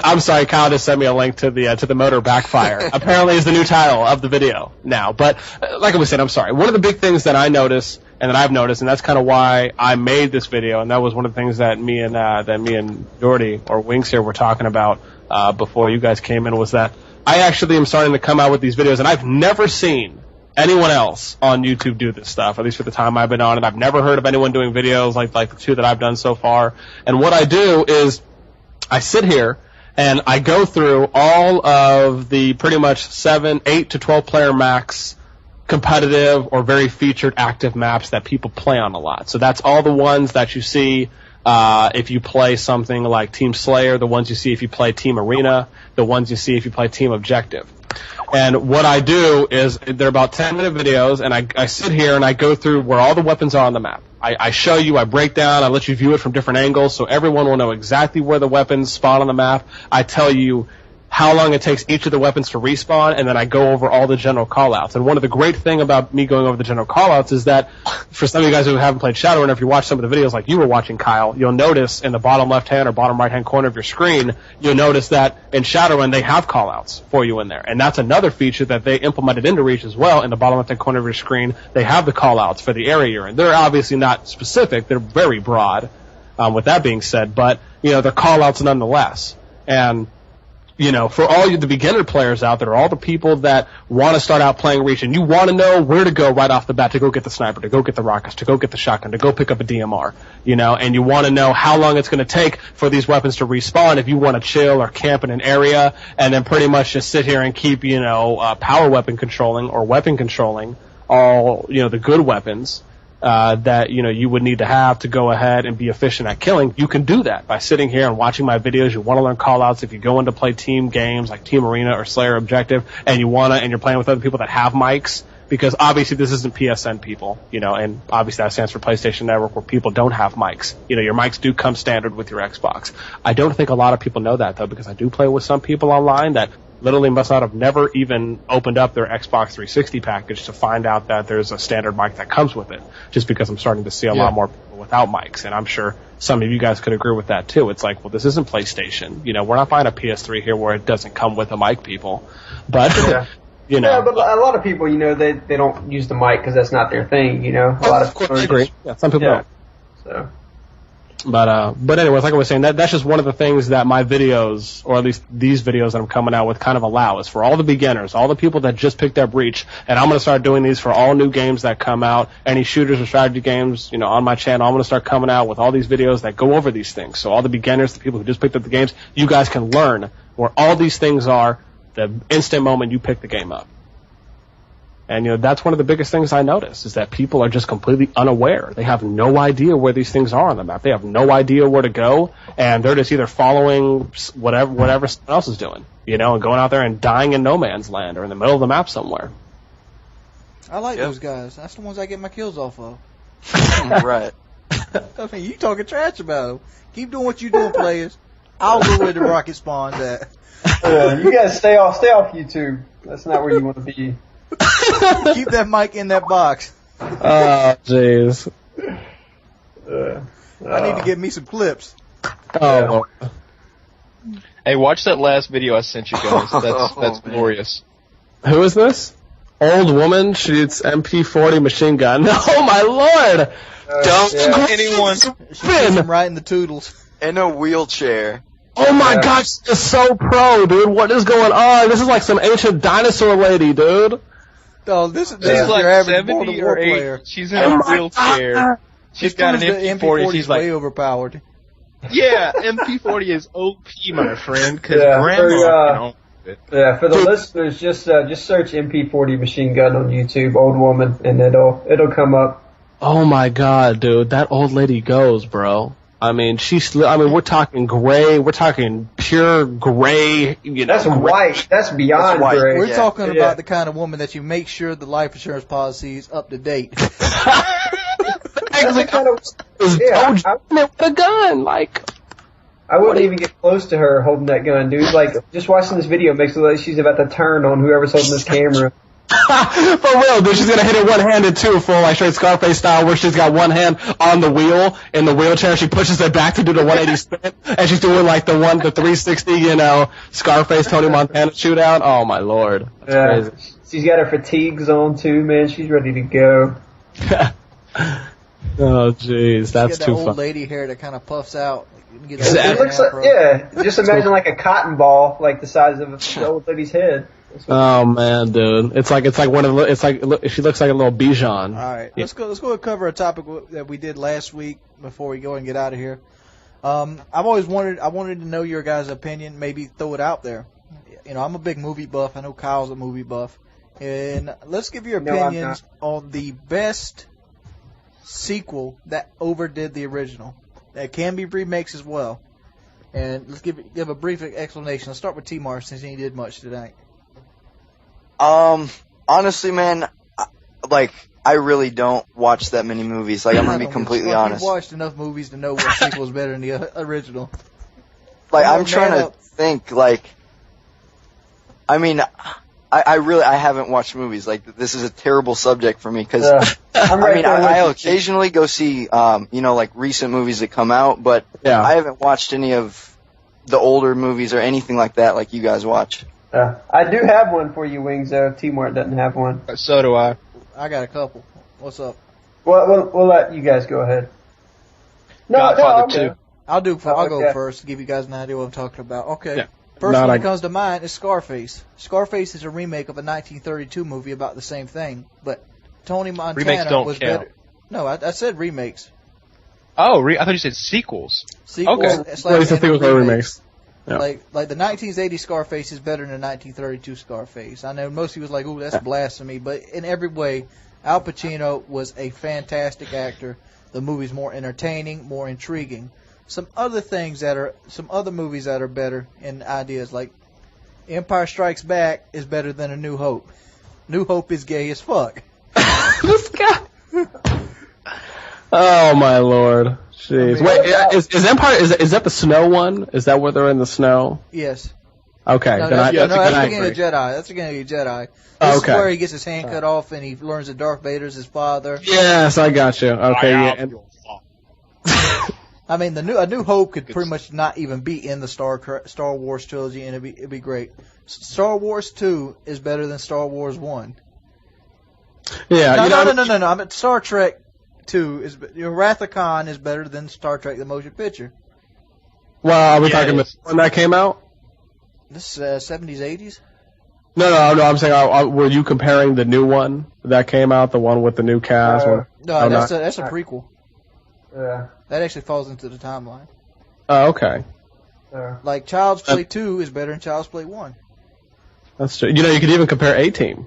I'm sorry, Kyle just sent me a link to the motor backfire. Apparently is the new title of the video now. But, like I was saying, I'm sorry. One of the big things that I notice, and that I've noticed, and that's kind of why I made this video, and that was one of the things that me and Jordy, or Wings here, were talking about, before you guys came in, was that I actually am starting to come out with these videos, and I've never seen anyone else on YouTube do this stuff, at least for the time I've been on it. I've never heard of anyone doing videos like the 2 that I've done so far. And what I do is I sit here and I go through all of the pretty much 8 to 12 player max competitive or very featured active maps that people play on a lot. So that's all the ones that you see if you play something like Team Slayer, the ones you see if you play Team Arena, the ones you see if you play Team Objective. And what I do is, they're about 10-minute videos, and I sit here and I go through where all the weapons are on the map. I show you, I break down, I let you view it from different angles, so everyone will know exactly where the weapons spawn on the map. I tell you how long it takes each of the weapons to respawn, and then I go over all the general callouts. And one of the great thing about me going over the general callouts is that for some of you guys who haven't played Shadowrun, if you watch some of the videos like you were watching, Kyle, you'll notice in the bottom left-hand or bottom right-hand corner of your screen, you'll notice that in Shadowrun they have callouts for you in there. And that's another feature that they implemented into Reach as well. In the bottom left-hand corner of your screen, they have the callouts for the area you're in. They're obviously not specific. They're very broad, with that being said. But, they're callouts nonetheless. And for all you, the beginner players out there, all the people that want to start out playing Reach, and you want to know where to go right off the bat to go get the sniper, to go get the rockets, to go get the shotgun, to go pick up a DMR, and you want to know how long it's going to take for these weapons to respawn if you want to chill or camp in an area and then pretty much just sit here and keep, power weapon controlling or weapon controlling all, the good weapons. That you would need to have to go ahead and be efficient at killing. You can do that by sitting here and watching my videos. You want to learn callouts if you go into play team games like Team Arena or Slayer Objective, and you're playing with other people that have mics, because obviously this isn't PSN people, and obviously that stands for PlayStation Network, where people don't have mics. Your mics do come standard with your Xbox. I don't think a lot of people know that though, because I do play with some people online that literally must not have never even opened up their Xbox 360 package to find out that there's a standard mic that comes with it, just because I'm starting to see a lot more people without mics, and I'm sure some of you guys could agree with that too. It's like, well, this isn't PlayStation. We're not buying a PS3 here where it doesn't come with a mic, people. But, Yeah, but a lot of people, they don't use the mic because that's not their thing, A lot of people agree. Yeah, some people don't. So. But anyways, like I was saying, that's just one of the things that my videos, or at least these videos that I'm coming out with, kind of allow, is for all the beginners, all the people that just picked up Reach, and I'm going to start doing these for all new games that come out, any shooters or strategy games, on my channel. I'm going to start coming out with all these videos that go over these things. So all the beginners, the people who just picked up the games, you guys can learn where all these things are the instant moment you pick the game up. And, that's one of the biggest things I notice, is that people are just completely unaware. They have no idea where these things are on the map. They have no idea where to go, and they're just either following whatever someone else is doing, and going out there and dying in no man's land or in the middle of the map somewhere. I like those guys. That's the ones I get my kills off of. Right. I mean, you talking trash about them. Keep doing what you're doing, players. I'll go where the rocket spawns at. You guys stay off YouTube. That's not where you want to be. Keep that mic in that box. Oh, jeez. I need to get me some clips. Oh. Hey, watch that last video I sent you guys. That's glorious. Who is this? Old woman shoots MP40 machine gun. Oh my lord! Don't anyone She's right in the toodles. In a wheelchair. Oh my gosh, this is so pro, dude. What is going on? This is like some ancient dinosaur lady, dude. Oh, this is like your average 70 or 80. player. She's in a wheelchair. She's got an MP40. She's like, way overpowered. Yeah, MP40 is OP, my friend, because grandma can it. Yeah, for the listeners, just search MP40 machine gun on YouTube, old woman, and it'll come up. Oh my god, dude, that old lady goes, bro. I mean, we're talking gray. We're talking pure gray. That's white. That's beyond gray. We're talking about the kind of woman that you make sure the life insurance policy is up to date. Actually, with a gun, like. I wouldn't even get close to her holding that gun, dude. Like, just watching this video makes it look like she's about to turn on whoever's holding this camera. For real, dude, she's gonna hit it one-handed too, full like straight Scarface style, where she's got one hand on the wheel in the wheelchair. She pushes it back to do the 180 spin, and she's doing like the 360, Scarface Tony Montana shootout. Oh my lord, that's crazy. She's got her fatigues on too, man. She's ready to go. Oh jeez, that's too too funny. fun. Old lady hair that kind of puffs out. It looks like, just imagine like a cotton ball, like the size of the old lady's head. Oh man, dude, it's like one of the, it's like she looks like a little Bijan. All right, let's go and cover a topic that we did last week before we go and get out of here. I wanted to know your guys' opinion. Maybe throw it out there. I'm a big movie buff. I know Kyle's a movie buff, and let's give your opinions on the best sequel that overdid the original. That can be remakes as well. And let's give a brief explanation. Let's start with T-Mar since he did much tonight. Honestly, man, like, I really don't watch that many movies. Like, I'm gonna be completely honest. You've watched enough movies to know what sequel is better than the original. Like, I'm trying to think, like, I mean, I haven't watched movies. Like, this is a terrible subject for me because, I occasionally go see, like recent movies that come out, but I haven't watched any of the older movies or anything like that like you guys watch. I do have one for you, Wings, though. T-Mart doesn't have one. So do I. I got a couple. What's up? Well, we'll let you guys go ahead. Godfather 2. I'll go first to give you guys an idea what I'm talking about. Okay. Yeah. First one that comes to mind is Scarface. Scarface is a remake of a 1932 movie about the same thing, but Tony Montana was better. No, I said remakes. Oh, I thought you said sequels. Sequels. Okay. Sequels or remakes. Yeah. Like the 1980 Scarface is better than the 1932 Scarface. I know most people was like, "Ooh, that's blasphemy," but in every way, Al Pacino was a fantastic actor. The movie's more entertaining, more intriguing. Some other movies that are better in ideas, like Empire Strikes Back is better than A New Hope. New Hope is gay as fuck. This guy. Oh my lord. Jeez. Wait, is Empire, is that the snow one? Is that where they're in the snow? Yes. Okay. That's the beginning of Jedi. That's the beginning of Jedi. This is where he gets his hand cut off and he learns that Darth Vader's his father. Yes, I got you. Okay, I mean, A New Hope could pretty much not even be in the Star Wars trilogy, and it'd be great. Star Wars 2 is better than Star Wars 1. Yeah. No. I mean, Star Trek 2 Wrath of Khan is better than Star Trek the motion picture. Well, are we talking about when that came out? This 70s, 80s? No. I'm saying, were you comparing the new one that came out, the one with the new cast? No, that's a prequel. Yeah. That actually falls into the timeline. Oh, okay. Like Child's Play 2 is better than Child's Play 1. That's true. You could even compare A-Team.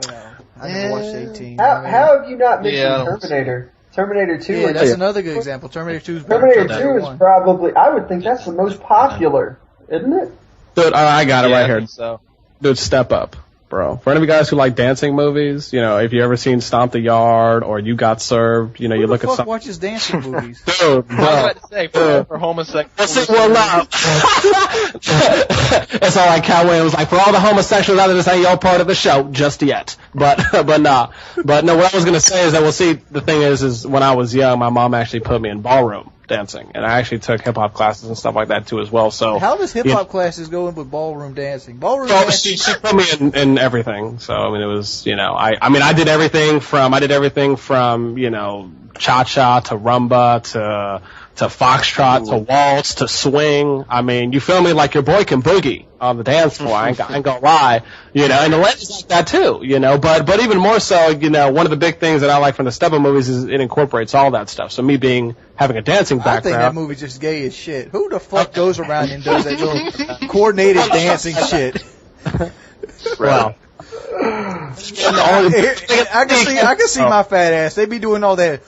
Well, I never watched 18. How have you not mentioned Terminator? Terminator 2. Yeah, that's another good example. Terminator 2 is better Terminator 2 is probably, I would think that's the most popular, isn't it? Dude, I got it right here. So. Dude, Step Up, bro. For any of you guys who like dancing movies, if you ever seen Stomp the Yard or You Got Served, you look at something. Who watches dancing movies? Dude, I was about to say, for homosexuals. Well, no. It's all like Cal Williams was like, for all the homosexuals out there, this ain't your part of the show just yet. But nah. But no, what I was going to say is that, the thing is when I was young, my mom actually put me in ballroom dancing, and I actually took hip-hop classes and stuff like that too as well. So how does hip-hop classes go in with ballroom dancing? She put me in everything. So I mean, it was I did everything from cha-cha to rumba to foxtrot to waltz to swing. I mean, you feel me? Like your boy can boogie on the dance floor. I ain't gonna lie. And the ladies like that too. But even more so, one of the big things that I like from the Step Up movies is it incorporates all that stuff. So me having a dancing background, I think that movie's just gay as shit. Who the fuck goes around and does that little coordinated dancing shit? Well. I can see my fat ass. They be doing all that,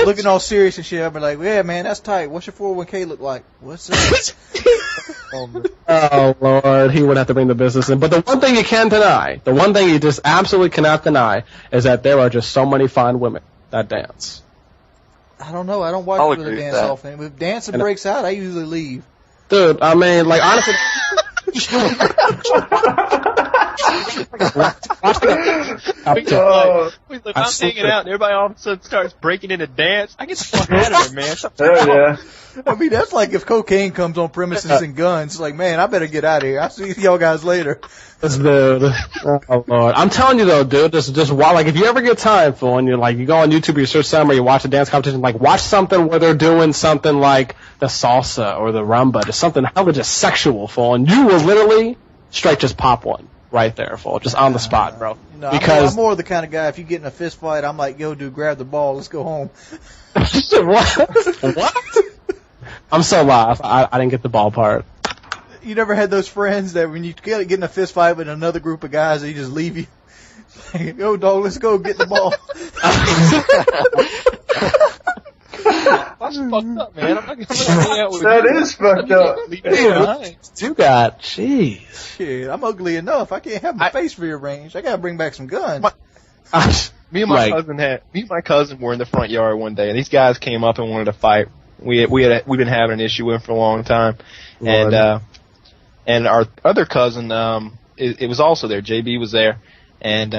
looking all serious and shit. I be like, yeah, man, that's tight. What's your 401k look like? What's that? Oh Lord, he would have to bring the business in. But the one thing you can't deny, the one thing you just absolutely cannot deny, is that there are just so many fine women that dance. I don't know. I don't watch the dance often. If dancing breaks out, I usually leave. Dude, I mean, like honestly. I'm hanging out and everybody all of a sudden starts breaking into dance. I get the fuck out of there, man. Oh, yeah. I mean, that's like if cocaine comes on premises and guns. Like, man, I better get out of here. I'll see y'all guys later. Dude. Oh, Lord. I'm telling you, though, dude, just like, if you ever get time, fool, and you go on YouTube, you search something, or you watch a dance competition, like, watch something where they're doing something like the salsa or the rumba, just something hella just sexual, fool, and you will literally straight just pop one right there, fool, just on the spot, bro. No, because I'm more the kind of guy, if you get in a fist fight, I'm like, yo, dude, grab the ball, let's go home. What? I'm so lost. I didn't get the ball part. You never had those friends that when you get in a fist fight with another group of guys, they just leave you? Yo, dog, let's go get the ball. That's fucked up, man. I'm not gonna hang out with That is fucked up. You got, jeez. Shit, I'm ugly enough. I can't have my face rearranged. I gotta bring back some guns. Me and my cousin were in the front yard one day, and these guys came up and wanted to fight. We've been having an issue with them for a long time, and our other cousin, it was also there. JB was there, and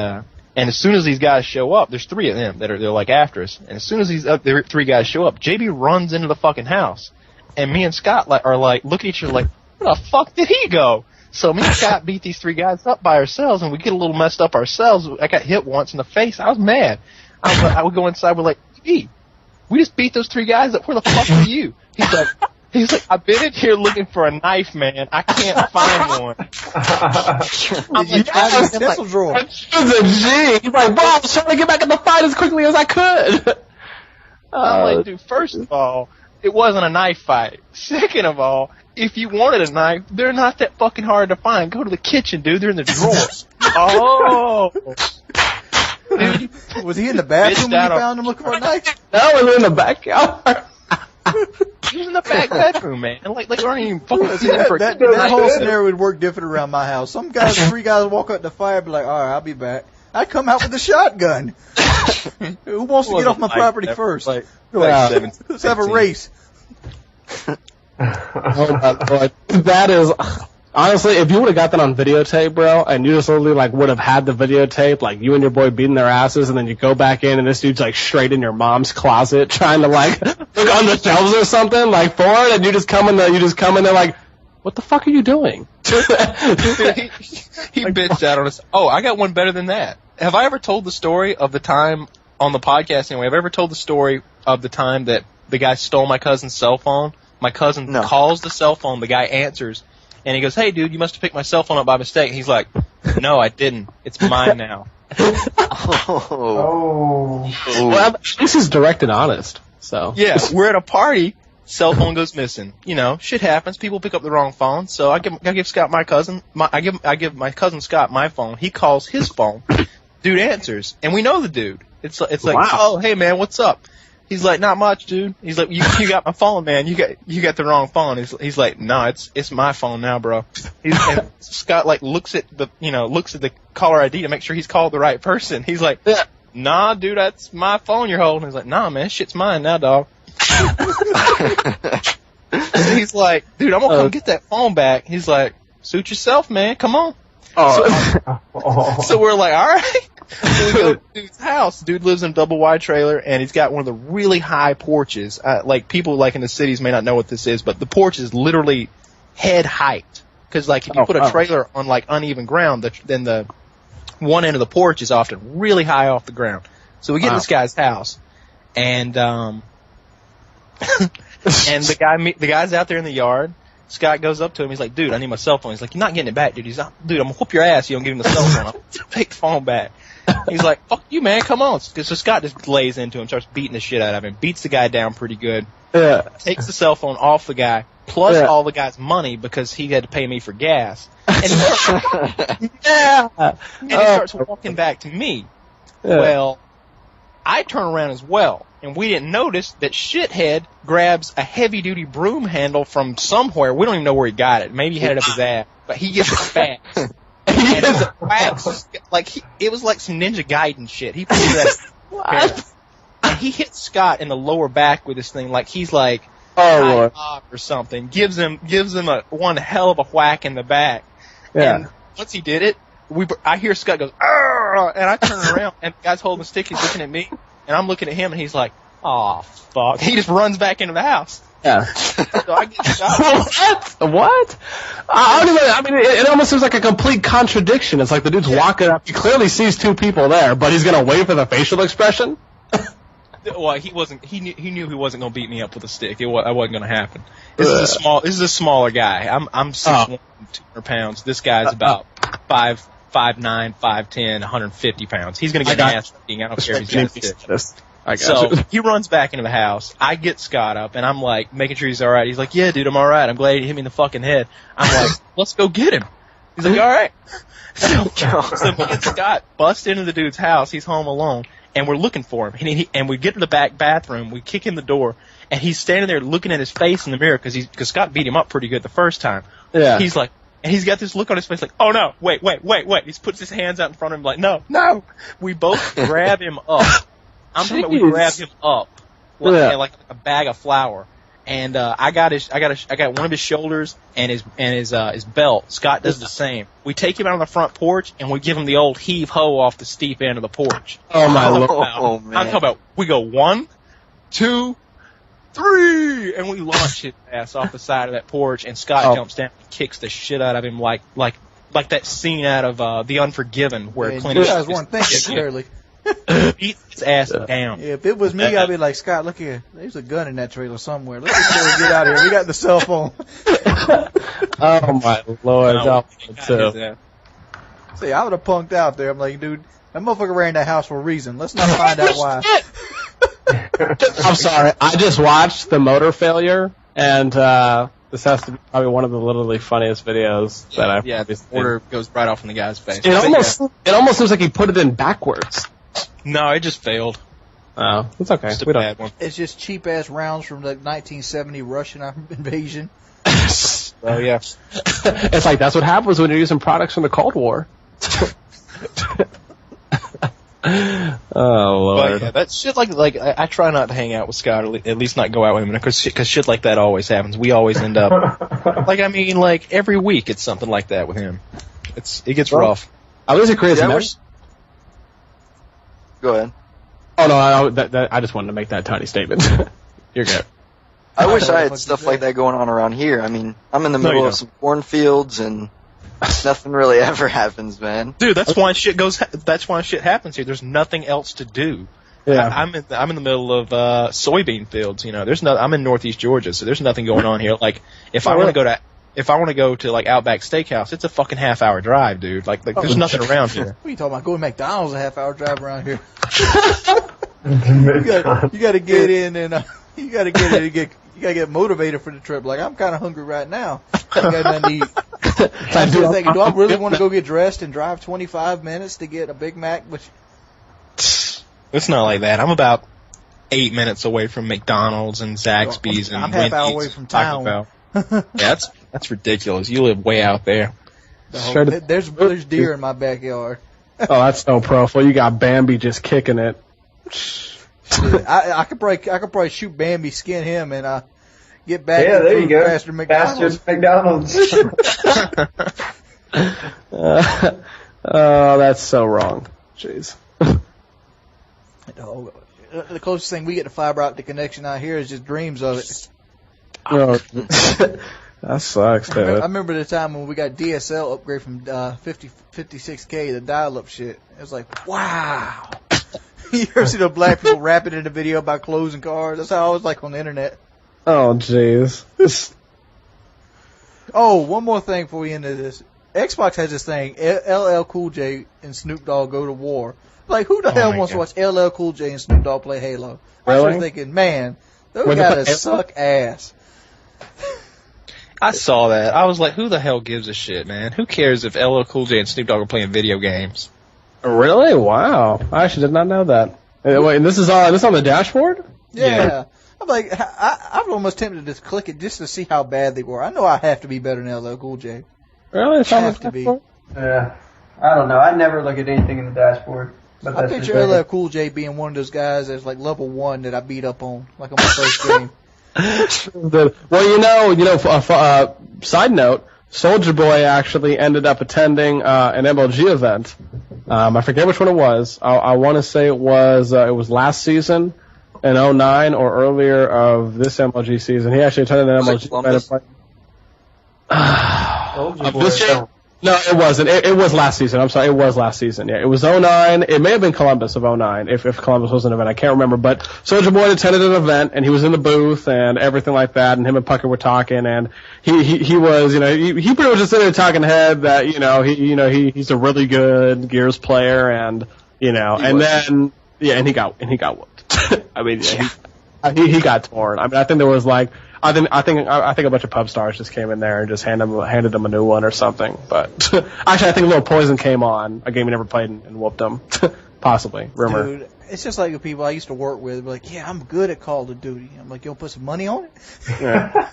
as soon as these guys show up, there's three of them they're like after us, and as soon as these three guys show up, JB runs into the fucking house, and me and Scott are like look at each other like, where the fuck did he go? So me and Scott beat these three guys up by ourselves, and we get a little messed up ourselves. I got hit once in the face. I was mad. I would go inside. We're like, hey, we just beat those three guys up. Where the fuck are you? He's like, I've been in here looking for a knife, man. I can't find one. I'm like, pencil drawer. He's like, bro, I was trying to get back in the fight as quickly as I could. I'm like, dude, first of all, it wasn't a knife fight. Second of all, if you wanted a knife, they're not that fucking hard to find. Go to the kitchen, dude. They're in the drawers. Oh. Dude, was he in the bathroom when you found him looking for a knife? No, he was in the backyard. He was in the back bedroom, man. Like they aren't even fucking that whole scenario would work different around my house. Some guys, three guys walk up the fire and be like, all right, I'll be back. I come out with a shotgun. Who wants to get off my property first? Let's have a race. Oh my God. That is, honestly, if you would have got that on videotape, bro, and you just literally like would have had the videotape, like you and your boy beating their asses, and then you go back in and this dude's like straight in your mom's closet trying to like look on the shelves or something, like for it, and you just come in there like, what the fuck are you doing? Dude, he bitched out on us. Oh, I got one better than that. Have I ever told the story of the time on the podcast anyway? Have I ever told the story of the time that the guy stole my cousin's cell phone? My cousin calls the cell phone, the guy answers, and he goes, hey, dude, you must have picked my cell phone up by mistake. And he's like, no, I didn't. It's mine now. Oh. Well, this is direct and honest. So yeah, we're at a party. Cell phone goes missing. You know, shit happens. People pick up the wrong phone. So I give Scott my cousin. I give my cousin Scott my phone. He calls his phone. Dude answers, and we know the dude. It's like, wow. Oh, hey man, what's up? He's like, not much, dude. He's like, you got my phone, man. You got the wrong phone. He's like, no, it's my phone now, bro. And Scott like looks at the caller ID to make sure he's called the right person. He's like, nah, dude, that's my phone you're holding. He's like, nah, man, shit's mine now, dog. He's like, dude, I'm gonna come get that phone back. He's like, suit yourself, man. Come on. So we're like, all right. So we go to dude's house. Dude lives in a double wide trailer, and he's got one of the really high porches. Like people like in the cities may not know what this is, but the porch is literally head height. Because like if you put a trailer on like uneven ground, then the one end of the porch is often really high off the ground. So we get in this guy's house, and and the guy's out there in the yard. Scott goes up to him. He's like, dude, I need my cell phone. He's like, you're not getting it back, dude. He's like, dude, I'm going to whoop your ass. You don't give him the cell phone. I'll take the phone back. He's like, fuck you, man. Come on. So Scott just lays into him, starts beating the shit out of him, beats the guy down pretty good, takes the cell phone off the guy, plus all the guy's money because he had to pay me for gas. And he starts walking back to me. Yeah. Well, I turn around as well. And we didn't notice that shithead grabs a heavy-duty broom handle from somewhere. We don't even know where he got it. Maybe he had it up his ass. But he gets it fast. And it was like some Ninja Gaiden shit. He puts that. And he hits Scott in the lower back with this thing like he's like or something. Gives him one hell of a whack in the back. Yeah. And once he did it, I hear Scott goes, "Arr!" And I turn around and the guy's holding the stick. He's looking at me. And I'm looking at him, and he's like, "Oh fuck!" He just runs back into the house. Yeah. So I get shot. What? It almost seems like a complete contradiction. It's like the dude's walking up. He clearly sees two people there, but he's gonna wait for the facial expression. Well, he wasn't. He knew he wasn't gonna beat me up with a stick. That wasn't gonna happen. This is a smaller guy. I'm 6'1", 200 pounds. This guy's about 5'9", 5'10", 150 pounds. He's going to get an ass beating. I don't care if he's got shit. So he runs back into the house. I get Scott up, and I'm like, making sure he's all right. He's like, yeah, dude, I'm all right. I'm glad he hit me in the fucking head. I'm like, let's go get him. He's like, all right. So me and Scott bust into the dude's house. He's home alone, and we're looking for him. And we get to the back bathroom. We kick in the door, and he's standing there looking at his face in the mirror because Scott beat him up pretty good the first time. Yeah. He's like, And he's got this look on his face like, oh no, wait. He puts his hands out in front of him like, no. We both grab him up. I'm talking about we grab him up like a bag of flour. And I got one of his shoulders and his belt. Scott does the same. We take him out on the front porch and we give him the old heave ho off the steep end of the porch. Oh my lord! Man. I'm talking about we go 1, 2, 3, and we launch his ass off the side of that porch. And Scott jumps down and kicks the shit out of him like that scene out of The Unforgiven where Clint Eastwood. You guys weren't thinking clearly. Beat his ass down. Yeah, if it was me, I'd be like, Scott, look here. There's a gun in that trailer somewhere. Let's just get out of here. We got the cell phone. Oh my lord! See, I would have punked out there. I'm like, dude, that motherfucker ran in that house for a reason. Let's not find out why. I'm sorry. I just watched the motor failure, and this has to be probably one of the literally funniest videos that I've the motor goes right off in the guy's face. It almost seems like he put it in backwards. No, it just failed. Oh, it's okay. Just a bad one. It's just cheap ass rounds from the 1970 Russian invasion. Oh yeah. It's like that's what happens when you're using products from the Cold War. Oh lord! But yeah, that shit like I try not to hang out with Scott, or at least not go out with him, because shit like that always happens. We always end up like every week it's something like that with him. It gets rough. At least it creates memories. Go ahead. Oh no, I just wanted to make that tiny statement. You're good. I wish I had stuff like that going on around here. I mean, I'm in the middle of some cornfields and nothing really ever happens, man. Dude, that's why shit happens here. There's nothing else to do. Yeah. I'm in the middle of soybean fields. You know, I'm in Northeast Georgia, so there's nothing going on here. Like if I want to go to like Outback Steakhouse, it's a fucking half-hour drive, dude. Like there's nothing around here. What are you talking about? Going to McDonald's a half-hour drive around here. you got to get in and you got to get motivated for the trip. Like I'm kind of hungry right now. I got nothing to eat. I'm just thinking, do I really want to go get dressed and drive 25 minutes to get a Big Mac? It's not like that. I'm about 8 minutes away from McDonald's and Zaxby's and I'm half hour away from town. Yeah, that's ridiculous. You live way out there. There's deer in my backyard. Oh, that's no pro. Well, you got Bambi just kicking it. I could probably shoot Bambi, skin him, and get back. Yeah, there you go. Faster McDonald's. Oh, that's so wrong. Jeez. The closest thing we get to fiber optic connection out here is just dreams of it. Oh, that sucks, dude. I remember the time when we got DSL upgrade from 56K to dial-up shit. It was like, wow. You ever see the black people rapping in the video about closing cars? That's how I was like on the internet. Oh, jeez. Oh, one more thing before we end this. Xbox has this thing, LL Cool J and Snoop Dogg go to war. Like, who the hell wants to watch LL Cool J and Snoop Dogg play Halo? Really? I was thinking, man, those guys suck ass. I saw that. I was like, who the hell gives a shit, man? Who cares if LL Cool J and Snoop Dogg are playing video games? Really? Wow. I actually did not know that. Wait, and this is on the dashboard? Yeah. I'm like, I'm almost tempted to click it just to see how bad they were. I know I have to be better than LL Cool J. Really? It's I have to be. Yeah. I don't know. I never look at anything in the dashboard. But I picture LL Cool J being one of those guys that's like level 1 that I beat up on, like on my first game. Well, side note, Soulja Boy actually ended up attending an MLG event. I forget which one it was. I want to say it was last season in 2009 or earlier of this MLG season. He actually attended an MLG event. No, it wasn't. It was last season. I'm sorry. It was last season. Yeah, it was 2009. It may have been Columbus of 2009 if Columbus was an event. I can't remember. But Soulja Boy attended an event and he was in the booth and everything like that. And him and Pucker were talking and he was, he pretty much just sitting there talking head that, he's a really good Gears player and, and he got whooped. I mean, he got torn. I mean, I think there was like, I think a bunch of pub stars just came in there and just handed him a new one or something. But actually, I think Little Poison came on, a game he never played, and whooped him. Possibly, rumor. Dude, it's just like the people I used to work with. Like, yeah, I'm good at Call of Duty. I'm like, you'll put some money on it? Yeah.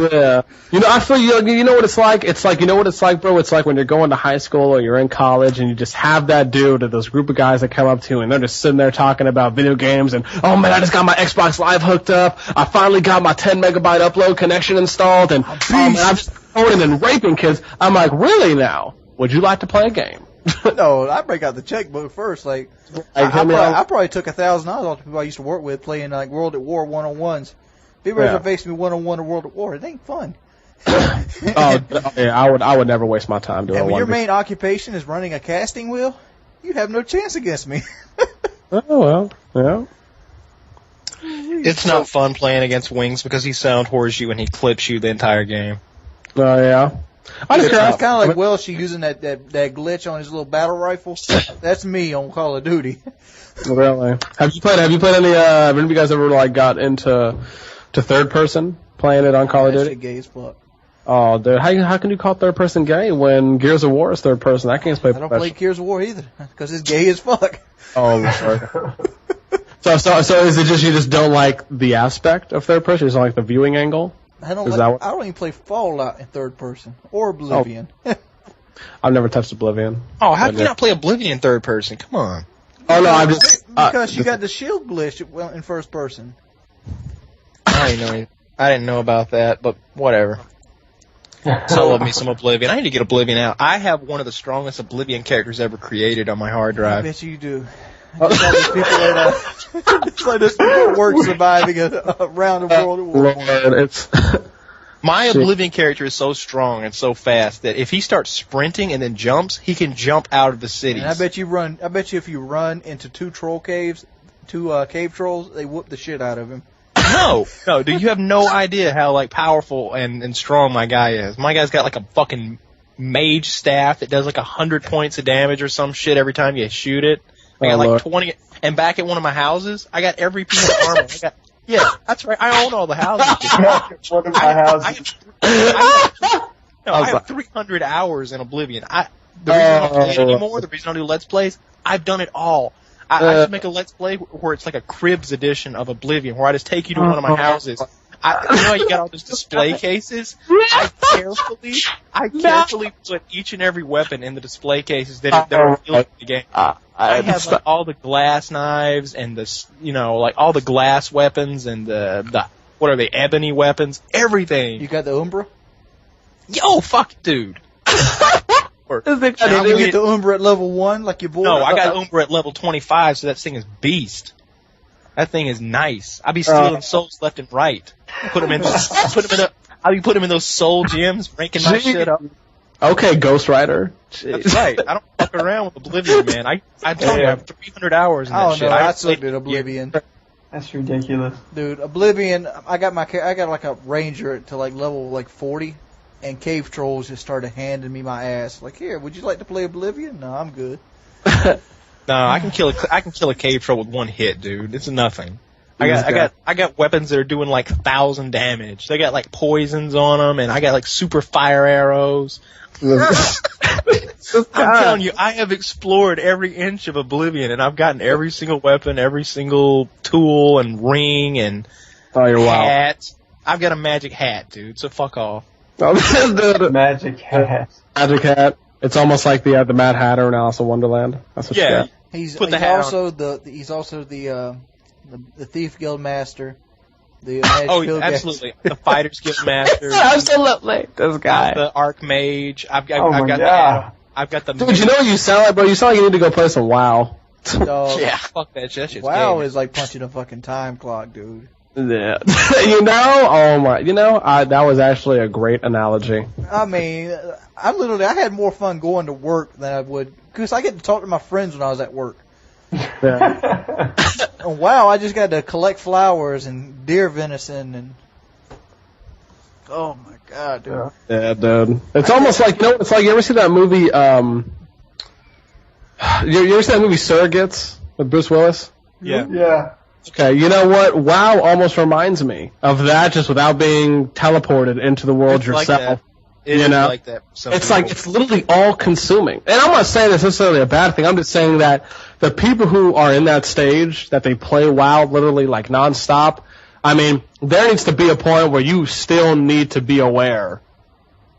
Yeah. I feel you know what it's like? It's like, you know what it's like, bro? It's like when you're going to high school or you're in college and you just have that dude or those group of guys that come up to you and they're just sitting there talking about video games and, oh man, I just got my Xbox Live hooked up. I finally got my 10 megabyte upload connection installed and, oh man, I'm just recording and raping kids. I'm like, really now? Would you like to play a game? No, I break out the checkbook first. Like, I probably took $1,000 off the people I used to work with playing like World at War 1-on-1s. People ever face me 1-on-1 or World at War, it ain't fun. Yeah, I would never waste my time doing. And when your main occupation is running a casting wheel, you have no chance against me. Oh well, yeah. It's not fun playing against Wings because he sound whores you and he clips you the entire game. Oh yeah. It's kind of like Welsh using that glitch on his little battle rifle. That's me on Call of Duty. Really? Have you played any? Have any of you guys ever like got into third person playing it on Call of Duty? That shit gay as fuck. Oh, dude, how can you call third person gay when Gears of War is third person? That game's played. I don't play Gears of War either because it's gay as fuck. Oh, sorry. So is it just you just don't like the aspect of third person? You just don't like the viewing angle? I don't even play Fallout in third person or Oblivion. Oh. I've never touched Oblivion. Oh, how can you not play Oblivion in third person? Come on. Oh no, I'm just because you got the shield glitch in first person. I didn't know about that, but whatever. So love me some Oblivion. I need to get Oblivion out. I have one of the strongest Oblivion characters ever created on my hard drive. I bet you do. It's like this people at work surviving a round of World at War. Lord, my Oblivion character is so strong and so fast that if he starts sprinting and then jumps, he can jump out of the cities. And I bet you if you run into two cave trolls, they whoop the shit out of him. No, dude, you have no idea how like powerful and strong my guy is. My guy's got like a fucking mage staff that does like 100 points of damage or some shit every time you shoot it. I got like 20, and back at one of my houses, I got every piece of armor. Yeah, that's right. I own all the houses. One of my houses. I have 300 hours in Oblivion. The reason I don't play it anymore, the reason I do Let's Plays, I've done it all. I should make a Let's Play where it's like a Cribs edition of Oblivion, where I just take you to one of my houses. You got all those display cases? I carefully put each and every weapon in the display cases that are in the game. I have like, all the glass knives and like all the glass weapons and the what are they, ebony weapons, everything. You got the Umbra? Yo, fuck, dude. You get the Umbra at level 1 like your boy? No, I got Umbra at level 25, so that thing is beast. That thing is nice. I be stealing souls left and right. I'll be putting them in those soul gems, ranking my shit up. Okay, Ghost Rider. Jeez. That's right. I don't fuck around with Oblivion, man. I told you I have 300 hours in that shit. I sucked at Oblivion. That's ridiculous. Dude, Oblivion, I got like a ranger to like level like 40, and cave trolls just started handing me my ass. Like, here, would you like to play Oblivion? No, I'm good. No, I can kill a cave troll with one hit, dude. It's nothing. I got weapons that are doing like 1,000 damage. They got like poisons on them, and I got like super fire arrows. I'm telling you, I have explored every inch of Oblivion, and I've gotten every single weapon, every single tool and ring and hat. I've got a magic hat, dude. So fuck off. Magic hat. Magic hat. It's almost like the Mad Hatter in Alice in Wonderland. That's what you got. He's also the Thief Guild Master. The absolutely. The Fighters Guild Master. Absolutely. This guy. The Archmage. I've got the. Dude, you know what you sound like, bro? You sound like you need to go play some WoW. Yeah, fuck that shit. That shit's WoW gay. is like punching a fucking time clock, dude. Yeah. That was actually a great analogy. I mean, I had more fun going to work than I would, because I get to talk to my friends when I was at work. Yeah. Wow, I just got to collect flowers and deer venison and. Oh my god, dude. Yeah, dude. It's almost like, it's like, you ever see that movie, you ever see that movie Surrogates with Bruce Willis? Yeah. Yeah. Okay, you know what? WoW almost reminds me of that, just without being teleported into the world It's like yourself. It is like that. It's like it's literally all consuming. And I'm not saying this necessarily a bad thing. I'm just saying that the people who are in that stage that they play WoW literally like nonstop. I mean, there needs to be a point where you still need to be aware,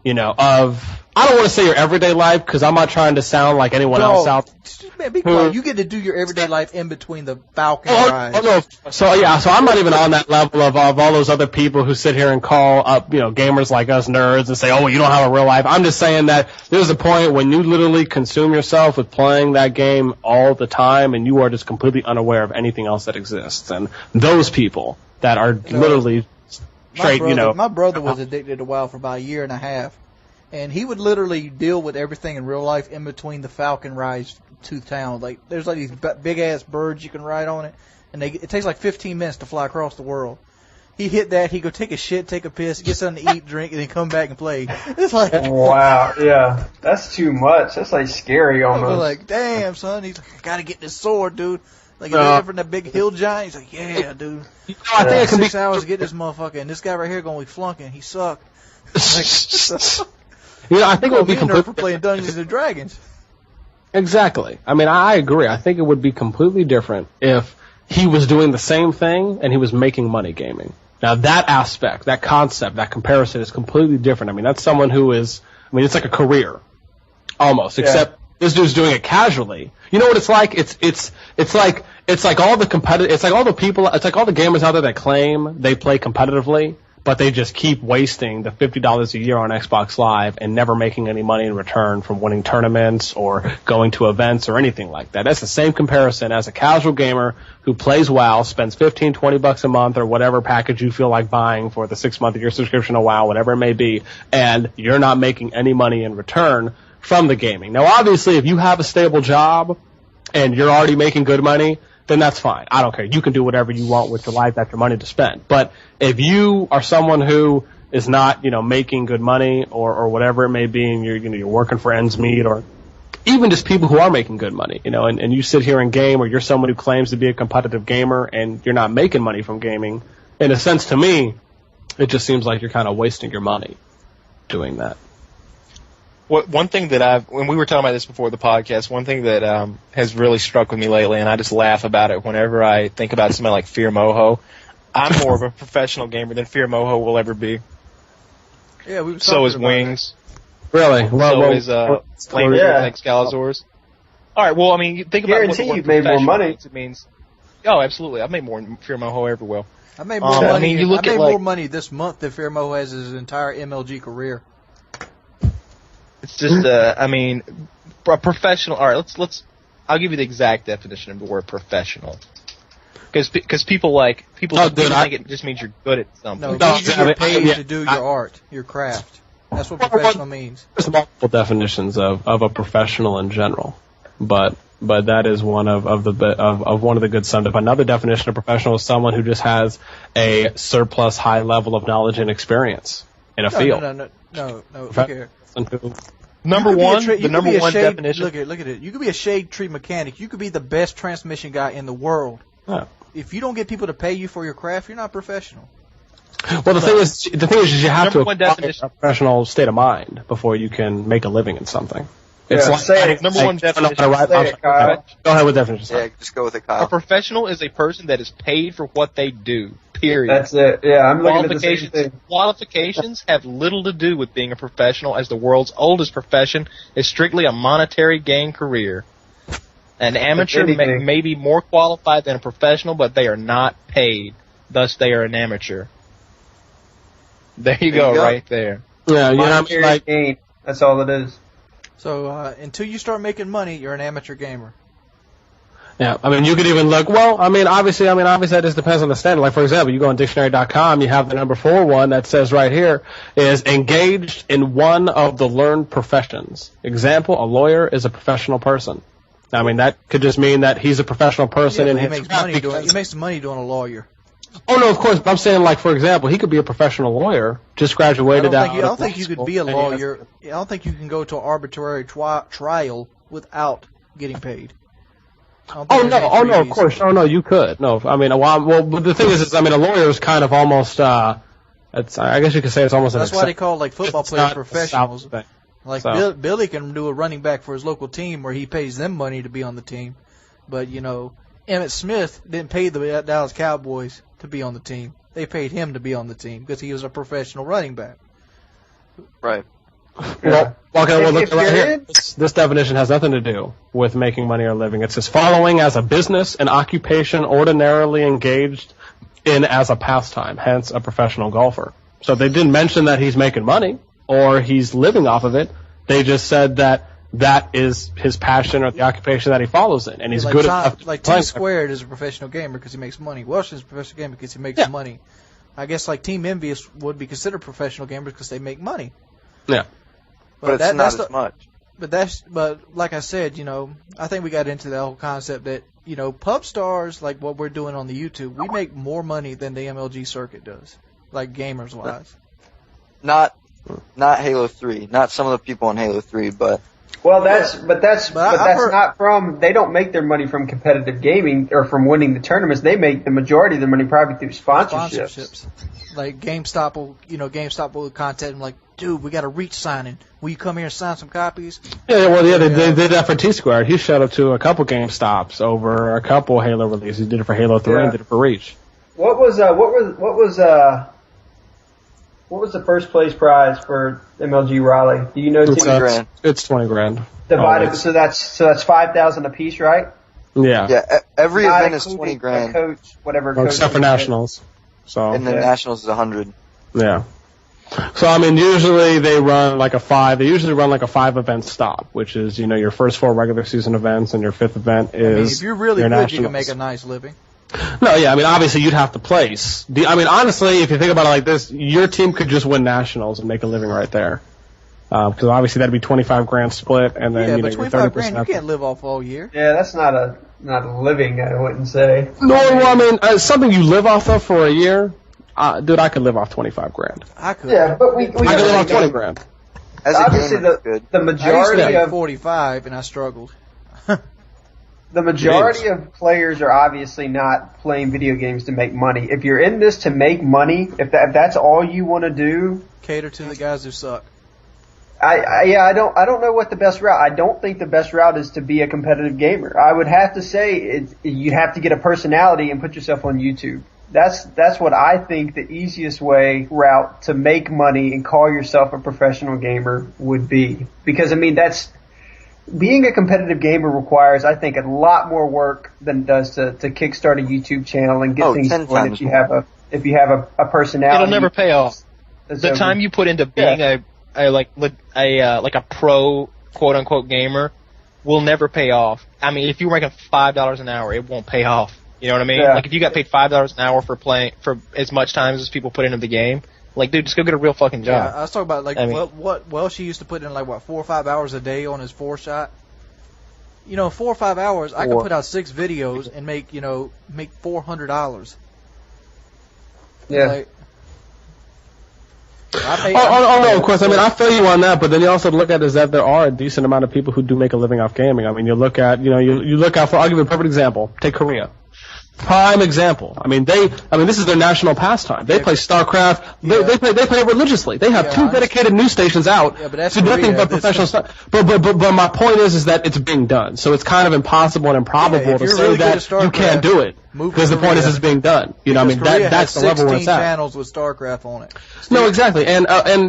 of. I don't want to say your everyday life because I'm not trying to sound like anyone else out. Man, be quiet. You get to do your everyday life in between the Falcon rides. No. So I'm not even on that level of all those other people who sit here and call up, gamers like us nerds and say, oh, you don't have a real life. I'm just saying that there's a point when you literally consume yourself with playing that game all the time and you are just completely unaware of anything else that exists. And those people that are literally straight, My brother was addicted to WoW for about a year and a half. And he would literally deal with everything in real life in between the Falcon rides to town. Like, there's like these big ass birds you can ride on it, and it takes like 15 minutes to fly across the world. He hit that, he'd go take a shit, take a piss, get something to eat, drink, and then come back and play. It's like, wow, yeah, that's too much. That's like scary almost. I was like, damn, son. He's like, I gotta get this sword, dude. Like, you ever from that big hill giant? He's like, yeah, dude. I think it can 6 hours to get this motherfucker, and this guy right here gonna be flunking. He sucked. Like, I think it would be completely for playing Dungeons and Dragons. Exactly. I mean, I agree. I think it would be completely different if he was doing the same thing and he was making money gaming. Now, that aspect, that concept, that comparison is completely different. I mean, that's someone who is, it's like a career, almost, except this dude's doing it casually. You know what it's like? It's like all the gamers out there that claim they play competitively, but they just keep wasting the $50 a year on Xbox Live and never making any money in return from winning tournaments or going to events or anything like that. That's the same comparison as a casual gamer who plays WoW, spends $15, $20 a month or whatever package you feel like buying for the 6 month of your subscription to WoW, whatever it may be, and you're not making any money in return from the gaming. Now, obviously, if you have a stable job and you're already making good money, then that's fine. I don't care. You can do whatever you want with your life. That's your money to spend. But if you are someone who is not, making good money or whatever it may be, and you're working for ends meet, or even just people who are making good money, and you sit here and game, or you're someone who claims to be a competitive gamer and you're not making money from gaming, in a sense, to me, it just seems like you're kind of wasting your money doing that. One thing that when we were talking about this before the podcast, one thing that has really struck with me lately, and I just laugh about it whenever I think about somebody like Fear Moho. I'm more of a professional gamer than Fear Moho will ever be. Yeah, we were so is Wings. Really? So is Flamer and Excaliburs. All right. Well, think about what you've made more money. It means. Oh, absolutely. I've made more than Fear Moho ever will. I made more money. You look at more money this month than Fear Moho has his entire MLG career. It's just, a professional. All right, let's. I'll give you the exact definition of the word professional. Because people think it just means you're good at something. No, you're paid to do your art, your craft. That's what professional means. There's multiple definitions of a professional in general, but that is one of one of the good summed up. Another definition of professional is someone who just has a surplus high level of knowledge and experience in a field. No. Okay. Number one definition. Look at it. You could be a shade tree mechanic. You could be the best transmission guy in the world. Yeah. If you don't get people to pay you for your craft, you're not professional. Well, the thing is, you have to acquire a professional state of mind before you can make a living in something. It's number one definition. Go ahead with definition. Yeah, just go with it, Kyle. A professional is a person that is paid for what they do. Period. That's it. Yeah, I'm looking at the same thing. Qualifications have little to do with being a professional, as the world's oldest profession is strictly a monetary gain career. An amateur may be more qualified than a professional, but they are not paid. Thus, they are an amateur. There you go, right there. Yeah, gain. That's all it is. So until you start making money, you're an amateur gamer. Yeah, you could even look. Well, obviously that just depends on the standard. Like, for example, you go on dictionary.com, you have the number 4 one that says right here is engaged in one of the learned professions. Example: a lawyer is a professional person. That could just mean that he's a professional person and he makes money doing a lawyer. Oh no, of course. But I'm saying, like, for example, he could be a professional lawyer, just graduated out. I don't think you could be a lawyer. I don't think you can go to an arbitrary trial without getting paid. Oh no, of course. Oh no, you could. No, but the thing is, a lawyer is kind of almost, I guess you could say it's almost. That's why they call like football players professionals. Like So. Billy can do a running back for his local team where he pays them money to be on the team, but Emmitt Smith didn't pay the Dallas Cowboys to be on the team. They paid him to be on the team because he was a professional running back. Right. Well, look If right you're here. in- This definition has nothing to do with making money or living. It says following as a business, an occupation ordinarily engaged in as a pastime, hence a professional golfer. So they didn't mention that he's making money or he's living off of it. They just said that is his passion or the occupation that he follows in, and he's like good enough. Like T Squared is a professional gamer because he makes money. Welsh is a professional gamer because he makes money. I guess like Team Envious would be considered professional gamers because they make money. Yeah. But it's not as much. But like I said, I think we got into the whole concept that, pub stars, like what we're doing on the YouTube, we make more money than the MLG circuit does, like gamers wise. Not Halo 3. Not some of the people on Halo 3, but Well, that's I've heard- not from. They don't make their money from competitive gaming or from winning the tournaments. They make the majority of their money probably through sponsorships. Like GameStop will contact them like, dude, we got a Reach signing. Will you come here and sign some copies? They did that for T-Squared. He showed up to a couple GameStops over a couple Halo releases. He did it for Halo 3 and did it for Reach. What was the first place prize for MLG Raleigh? Do you know? It's, Tim? $20,000. It's $20,000. Divided, Always. so that's 5,000 a piece, right? Yeah. yeah, every Not event is including $20,000, a coach, whatever. Well, coach except for you get. nationals. So and then nationals is $100. yeah. So I mean, usually they run like a 5. They usually run like a 5-event stop, which is your first 4 regular season events, and your 5th event is. If you're really your good, nationals. you can make a nice living. No, yeah, I mean, obviously you'd have to place. Honestly, if you think about it like this, your team could just win nationals and make a living right there. Because obviously that'd be $25,000 split, and then But your 25,000 30%. you can't live off all year. Yeah, that's not a living. I wouldn't say. No, well, I mean, something you live off of for a year. Dude, I could live off $25,000. I could. Yeah, but we I could live off $20,000. As a obviously gamer, that's good. the I used to majority make of 45 and I struggled. the majority of players are obviously not playing video games to make money. If you're in this to make money, if that's all you want to do, Cater to the guys who suck. I don't know what the best route. I don't think the best route is to be a competitive gamer. I would have to say you have to get a personality and put yourself on YouTube. That's what I think the easiest route to make money and call yourself a professional gamer would be. Because I mean being a competitive gamer requires, I think, a lot more work than it does to kickstart a YouTube channel and get things 10 going times if you have a personality. It'll never pay off. that's The over- time you put into being a pro quote unquote gamer will never pay off. I mean, if you're making $5 an hour, it won't pay off. You know what I mean? Yeah. Like if you got paid $5 an hour for playing for as much time as people put into the game, like dude, just go get a real fucking Yeah, job. I was talking about Welsh used to put in 4 or 5 hours a day on his 4-shot. 4 or 5 hours, I could put out 6 videos and make $400. Yeah. Like, No, of course. I mean, I feel you on that, but then you also look at is that there are a decent amount of people who do make a living off gaming. I mean, you look at, you look out for, I'll give you a perfect example. Take Korea. Prime example. I mean, this is their national pastime. They play StarCraft. They play it religiously. They have 2 dedicated news stations out Yeah, but that's to nothing Korea. but professional stuff. But my point is that it's being done. So it's kind of impossible and improbable if to you're say really good that at StarCraft, you can't do it. move to Because the point is Korea. it's being done. I mean, Korea that's has the level where it's 16 at. channels with StarCraft on it. No, exactly, and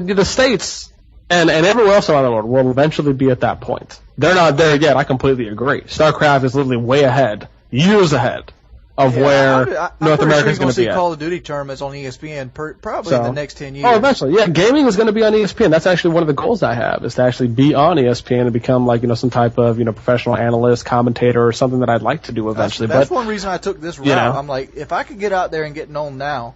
the states and everywhere else around the world will eventually be at that point. They're not there yet. I completely agree. StarCraft is literally way ahead, years ahead of where North America's going to be see at. Call of Duty tournaments on ESPN probably in the next 10 years. Oh, eventually, yeah. Gaming is going to be on ESPN. That's actually one of the goals I have, is to actually be on ESPN and become some type of professional analyst, commentator, or something that I'd like to do eventually. That's but one reason I took this route. I'm like, if I could get out there and get known now,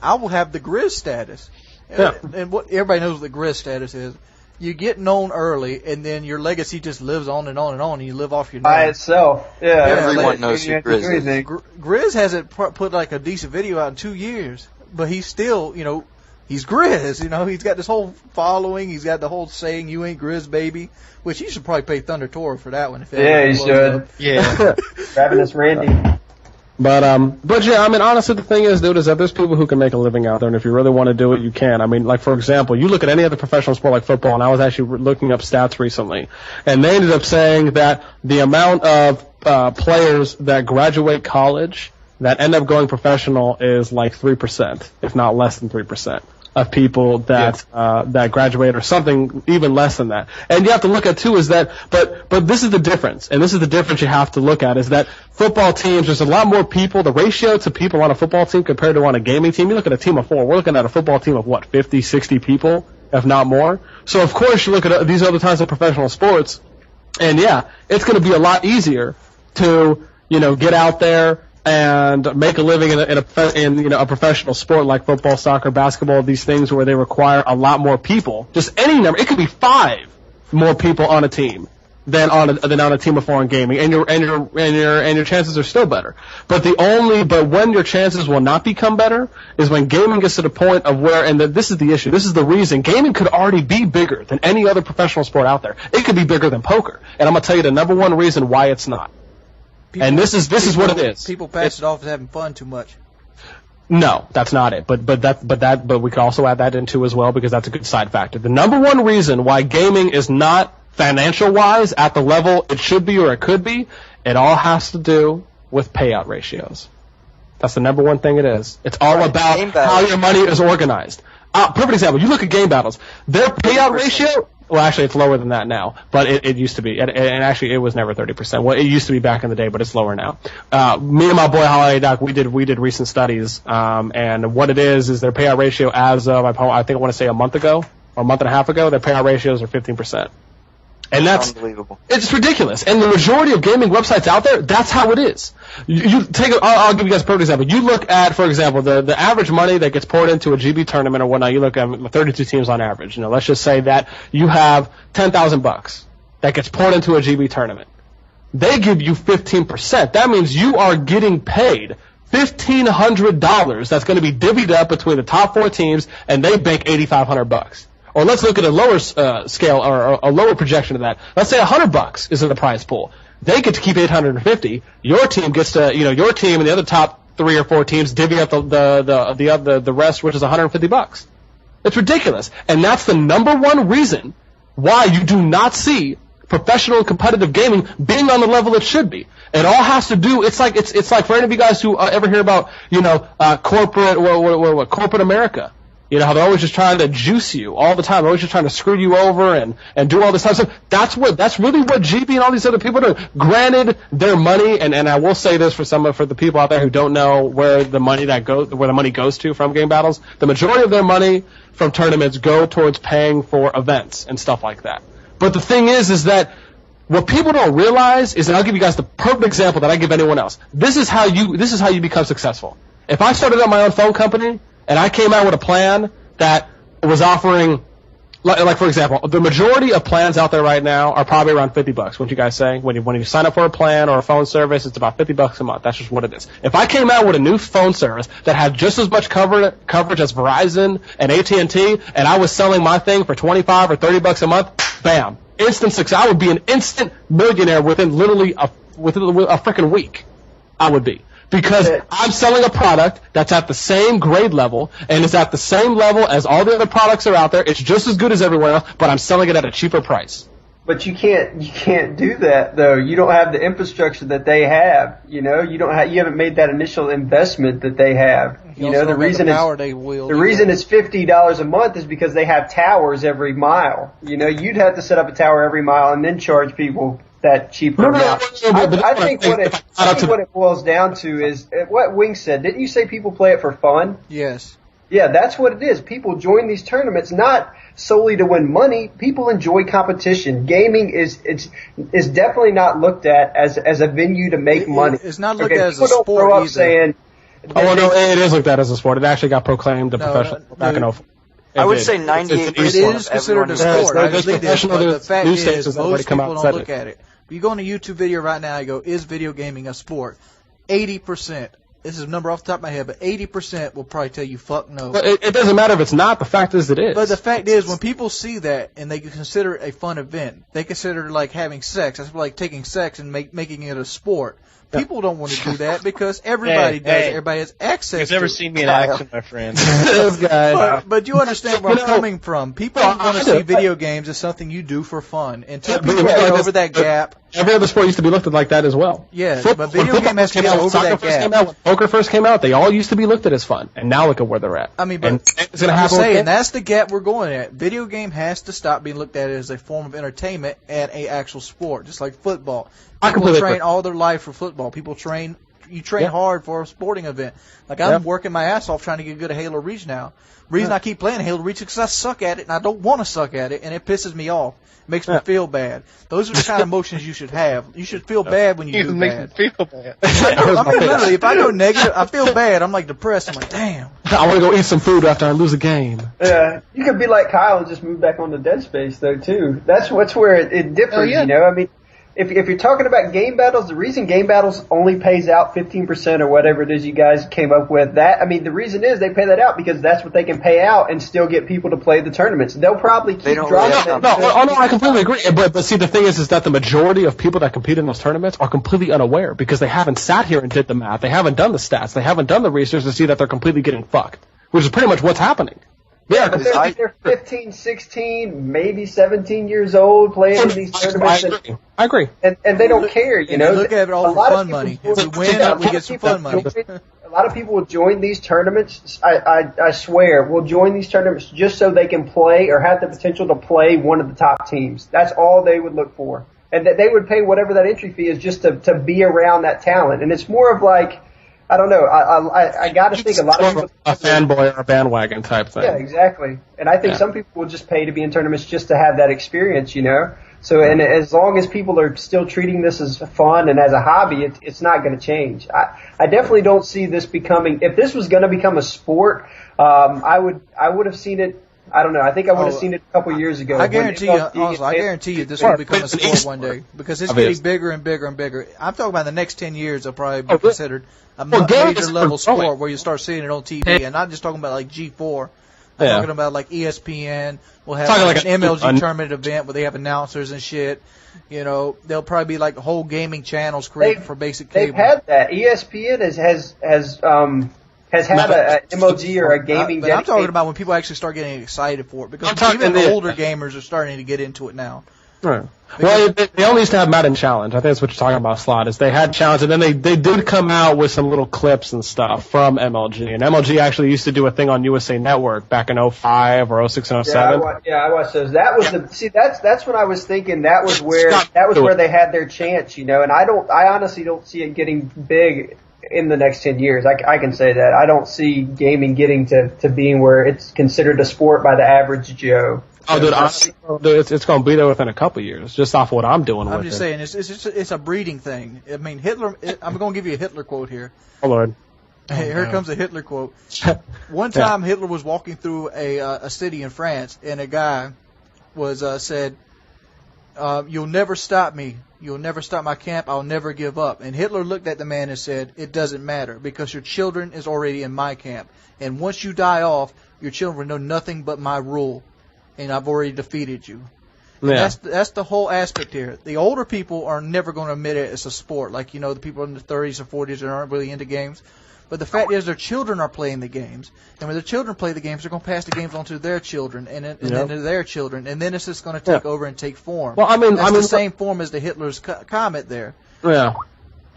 I will have the Grizz status. Yeah. And what everybody knows what the Grizz status is. You get known early, and then your legacy just lives on and on and on, and you live off your name. by itself. Yeah, Everyone knows who Grizz is. Grizz hasn't put like a decent video out in 2 years, but he's still, he's Grizz. He's got this whole following. He's got the whole saying, "You ain't Grizz, baby," which you should probably pay Thunder Toro for that one. If Yeah, you should. Yeah. Ravenous Randy. But yeah, I mean, honestly, the thing is, dude, is that there's people who can make a living out there, and if you really want to do it, you can. I mean, like, for example, you look at any other professional sport like football, and I was actually looking up stats recently, and they ended up saying that the amount of players that graduate college that end up going professional is like 3%, if not less than 3%. Of people that that graduate, or something even less than that. And you have to look at too is that, but this is the difference, and this is the difference you have to look at, is that football teams, there's a lot more people. The ratio to people on a football team compared to on a gaming team, you look at a team of 4. We're looking at a football team of what, 50, 60 people, if not more. So of course you look at these other types of professional sports, and yeah, it's going to be a lot easier to get out there and make a living in a professional sport like football, soccer, basketball, these things where they require a lot more people. Just any number. It could be 5 more people on a team than on a team of 4 in gaming, and your chances are still better. But when your chances will not become better is when gaming gets to the point of where, and this is the issue. This is the reason gaming could already be bigger than any other professional sport out there. It could be bigger than poker, and I'm gonna tell you the number one reason why it's not. And this is what it is. People pass it off as having fun too much. No, that's not it. But we can also add that into as well, because that's a good side factor. The number one reason why gaming is not financial wise at the level it should be or it could be, it all has to do with payout ratios. That's the number one thing it is. It's all about how your money is organized. Perfect example. You look at game battles. Their payout ratio. Well, actually, it's lower than that now, but it used to be, and actually, it was never 30%. Well, it used to be back in the day, but it's lower now. Me and my boy Holiday Doc, we did recent studies, and what it is their payout ratio as of I think I want to say a month ago or a month and a half ago, their payout ratios are 15%. And that's unbelievable. It's ridiculous. And the majority of gaming websites out there, that's how it is. I'll give you guys a perfect example. You look at, for example, the average money that gets poured into a GB tournament or whatnot. You look at 32 teams on average. Let's just say that you have $10,000 that gets poured into a GB tournament. They give you 15%. That means you are getting paid $1,500. That's going to be divvied up between the top 4 teams, and they bank $8,500. Or let's look at a lower scale or a lower projection of that. Let's say $100 is in the prize pool. They get to keep $850. Your team gets to, your team and the other top 3 or 4 teams divvy up the rest, which is $150. It's ridiculous, and that's the number one reason why you do not see professional competitive gaming being on the level it should be. It all has to do. It's like for any of you guys who ever hear about corporate America. How they're always just trying to juice you all the time. They're always just trying to screw you over and do all this type of stuff. That's really what GB and all these other people are doing. Granted, their money, and I will say this for the people out there who don't know where the money goes to from game battles, the majority of their money from tournaments go towards paying for events and stuff like that. But the thing is that what people don't realize is, and I'll give you guys the perfect example that I give anyone else. This is how you become successful. If I started up my own phone company, and I came out with a plan that was offering, like for example, the majority of plans out there right now are probably around $50. Wouldn't you guys say? When you sign up for a plan or a phone service, it's about $50 a month. That's just what it is. If I came out with a new phone service that had just as much coverage as Verizon and AT&T, and I was selling my thing for $25 or $30 a month, bam, instant success. I would be an instant millionaire within literally a freaking week. I would be. Because I'm selling a product that's at the same grade level and is at the same level as all the other products that are out there. It's just as good as everywhere else, but I'm selling it at a cheaper price. But you can't do that though. You don't have the infrastructure that they have. You haven't made that initial investment that they have. The reason it's $50 a month is because they have towers every mile. You'd have to set up a tower every mile and then charge people that cheaper amount. I think what it boils down to is what Wing said. Didn't you say people play it for fun? Yes. Yeah, that's what it is. People join these tournaments not solely to win money. People enjoy competition. Gaming is definitely not looked at as a venue to make money. It's not looked at as a sport. People don't grow up either. saying. It is looked at as a sport. It actually got proclaimed a professional back in 04. I would say 98% it is considered a sport. I believe this, but the fact is most people don't look at it. You go on a YouTube video right now, you go, is video gaming a sport? 80%. This is a number off the top of my head, but 80% will probably tell you fuck no. But it doesn't matter if it's not. The fact is it is. But the fact is, when people see that and they consider it a fun event, they consider it like having sex. That's like taking sex and making it a sport. People don't want to do that because everybody does. Hey. Everybody has access. You've to never it. seen me in action, my friend. This guy. But you understand where I'm coming from. People want to see video games as something you do for fun. Until people get over that gap. Every other sport used to be looked at like that as well. Yeah, Football, but video when game has to get over soccer that first gap. came out, when poker first came out, they all used to be looked at as fun. And now look at where they're at. I mean, but it's gonna I'm happen saying with that's the gap we're going at. Video game has to stop being looked at as a form of entertainment and a actual sport, just like football. I People completely train agree. all their life for football. You train hard for a sporting event. Like I'm working my ass off trying to get good at Halo Reach now. The reason I keep playing Halo Reach is because I suck at it and I don't want to suck at it, and it pisses me off. It makes me feel bad. Those are the kind of emotions you should have. You should feel bad when you do bad. Makes me feel bad. I mean, literally, if I go negative, I feel bad. I'm like depressed. I'm like, damn. I want to go eat some food after I lose a game. Yeah, you could be like Kyle and just move back on to Dead Space though too. That's where it differs. Yeah. You know, I mean, if you're talking about game battles, the reason game battles only pays out 15% or whatever it is you guys came up with, the reason is they pay that out because that's what they can pay out and still get people to play the tournaments. They'll probably keep dropping. No, I completely agree. But see, the thing is that the majority of people that compete in those tournaments are completely unaware because they haven't sat here and did the math. They haven't done the stats. They haven't done the research to see that they're completely getting fucked, which is pretty much what's happening. Yeah, but they're 15, 16, maybe 17 years old playing in these tournaments. I agree. And they don't care, you know. Look at it all for fun money. If we win, we get some fun money. A lot of people will join these tournaments, I swear, will join these tournaments just so they can play or have the potential to play one of the top teams. That's all they would look for. And that they would pay whatever that entry fee is just to be around that talent. And it's more of like, I don't know. I got to think a lot of people a fanboy or a bandwagon type thing. Yeah, exactly. And I think some people will just pay to be in tournaments just to have that experience, you know. So, and as long as people are still treating this as fun and as a hobby, it's not going to change. I definitely don't see this becoming. If this was going to become a sport, I would have seen it. I don't know. I think I would have seen it a couple years ago. I guarantee you, this will become a sport one day because it's getting bigger and bigger and bigger. I'm talking about the next 10 years. It'll probably be considered a major level sport where you start seeing it on TV, and not just talking about like G4. I'm talking about like ESPN. We'll have like an MLG tournament event where they have announcers and shit. You know, there'll probably be like whole gaming channels created for basic cable. They've had that. ESPN has had a MLG or a gaming. But I'm talking about when people actually start getting excited for it because even the older gamers are starting to get into it now. Right. Well, they only used to have Madden Challenge. I think that's what you're talking about, Slot, is they had Challenge, and then they did come out with some little clips and stuff from MLG. And MLG actually used to do a thing on USA Network back in 05 or 06 and 07. I watched those. That was that's what I was thinking. That was where they had their chance, you know. And I honestly don't see it getting big in the next 10 years. I can say that. I don't see gaming getting to being where it's considered a sport by the average Joe. Oh, dude, honestly, it's going to be there within a couple of years, just off what I'm doing with it. I'm just saying, it's a breeding thing. I mean, Hitler. I'm going to give you a Hitler quote here. Oh, Lord. Here comes a Hitler quote. One time, Hitler was walking through a city in France, and a guy said, "You'll never stop me. You'll never stop my camp. I'll never give up." And Hitler looked at the man and said, "It doesn't matter because your children is already in my camp, and once you die off, your children know nothing but my rule." And I've already defeated you. Yeah. That's the whole aspect here. The older people are never going to admit it as a sport, like, you know, the people in the 30s or 40s that aren't really into games. But the fact is their children are playing the games. And when their children play the games, they're going to pass the games on to their children and then to their children. And then it's just going to take over and take form. Well, that's the same form as the Hitler's comment there. Yeah.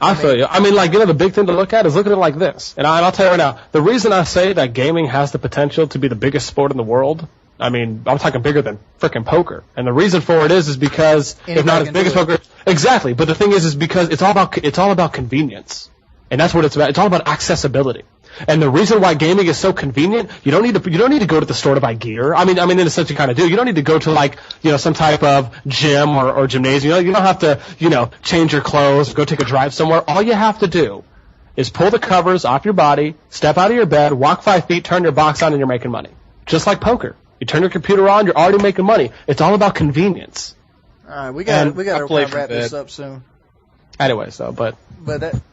I feel you. I mean, like, you know, the big thing to look at is look at it like this. And I'll tell you right now, the reason I say that gaming has the potential to be the biggest sport in the world, I mean, I'm talking bigger than frickin' poker. And the reason for it is because if not as big as poker, exactly. But the thing is because it's all about convenience. And that's what it's about. It's all about accessibility. And the reason why gaming is so convenient, you don't need to go to the store to buy gear. I mean, in a sense you kind of do. You don't need to go to, like, you know, some type of gym or gymnasium. You don't have to, you know, change your clothes, go take a drive somewhere. All you have to do is pull the covers off your body, step out of your bed, walk 5 feet, turn your box on, and you're making money. Just like poker. You turn your computer on, you're already making money. It's all about convenience. All right, we got to wrap this up soon. Anyway, but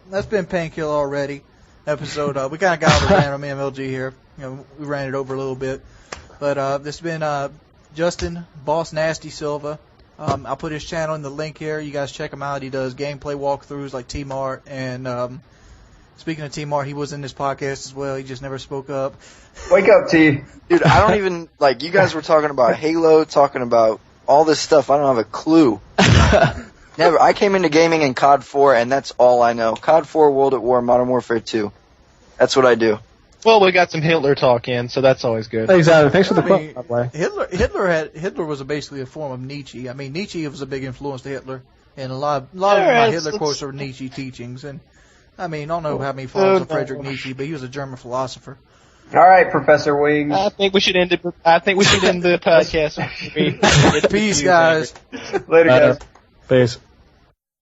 that's been Painkiller already. Episode. We kind of got all the random MLG here. You know, we ran it over a little bit, but this has been Justin Boss Nasty Silva. I'll put his channel in the link here. You guys check him out. He does gameplay walkthroughs like TMart. And speaking of TMart, he was in this podcast as well. He just never spoke up. Wake up, T. Dude, I don't even, like, you guys were talking about Halo, talking about all this stuff. I don't have a clue. Never. I came into gaming in COD 4, and that's all I know. COD 4, World at War, Modern Warfare 2. That's what I do. Well, we got some Hitler talk in, so that's always good. Exactly. Thanks for the quote, by the way. Hitler was basically a form of Nietzsche. I mean, Nietzsche was a big influence to Hitler, and a lot of my Hitler quotes are Nietzsche teachings. And I mean, I don't know how many followers of Friedrich Nietzsche, but he was a German philosopher. All right, Professor Wings. I think we should end it. I think we should end the podcast. Peace, guys. Later, guys. Peace.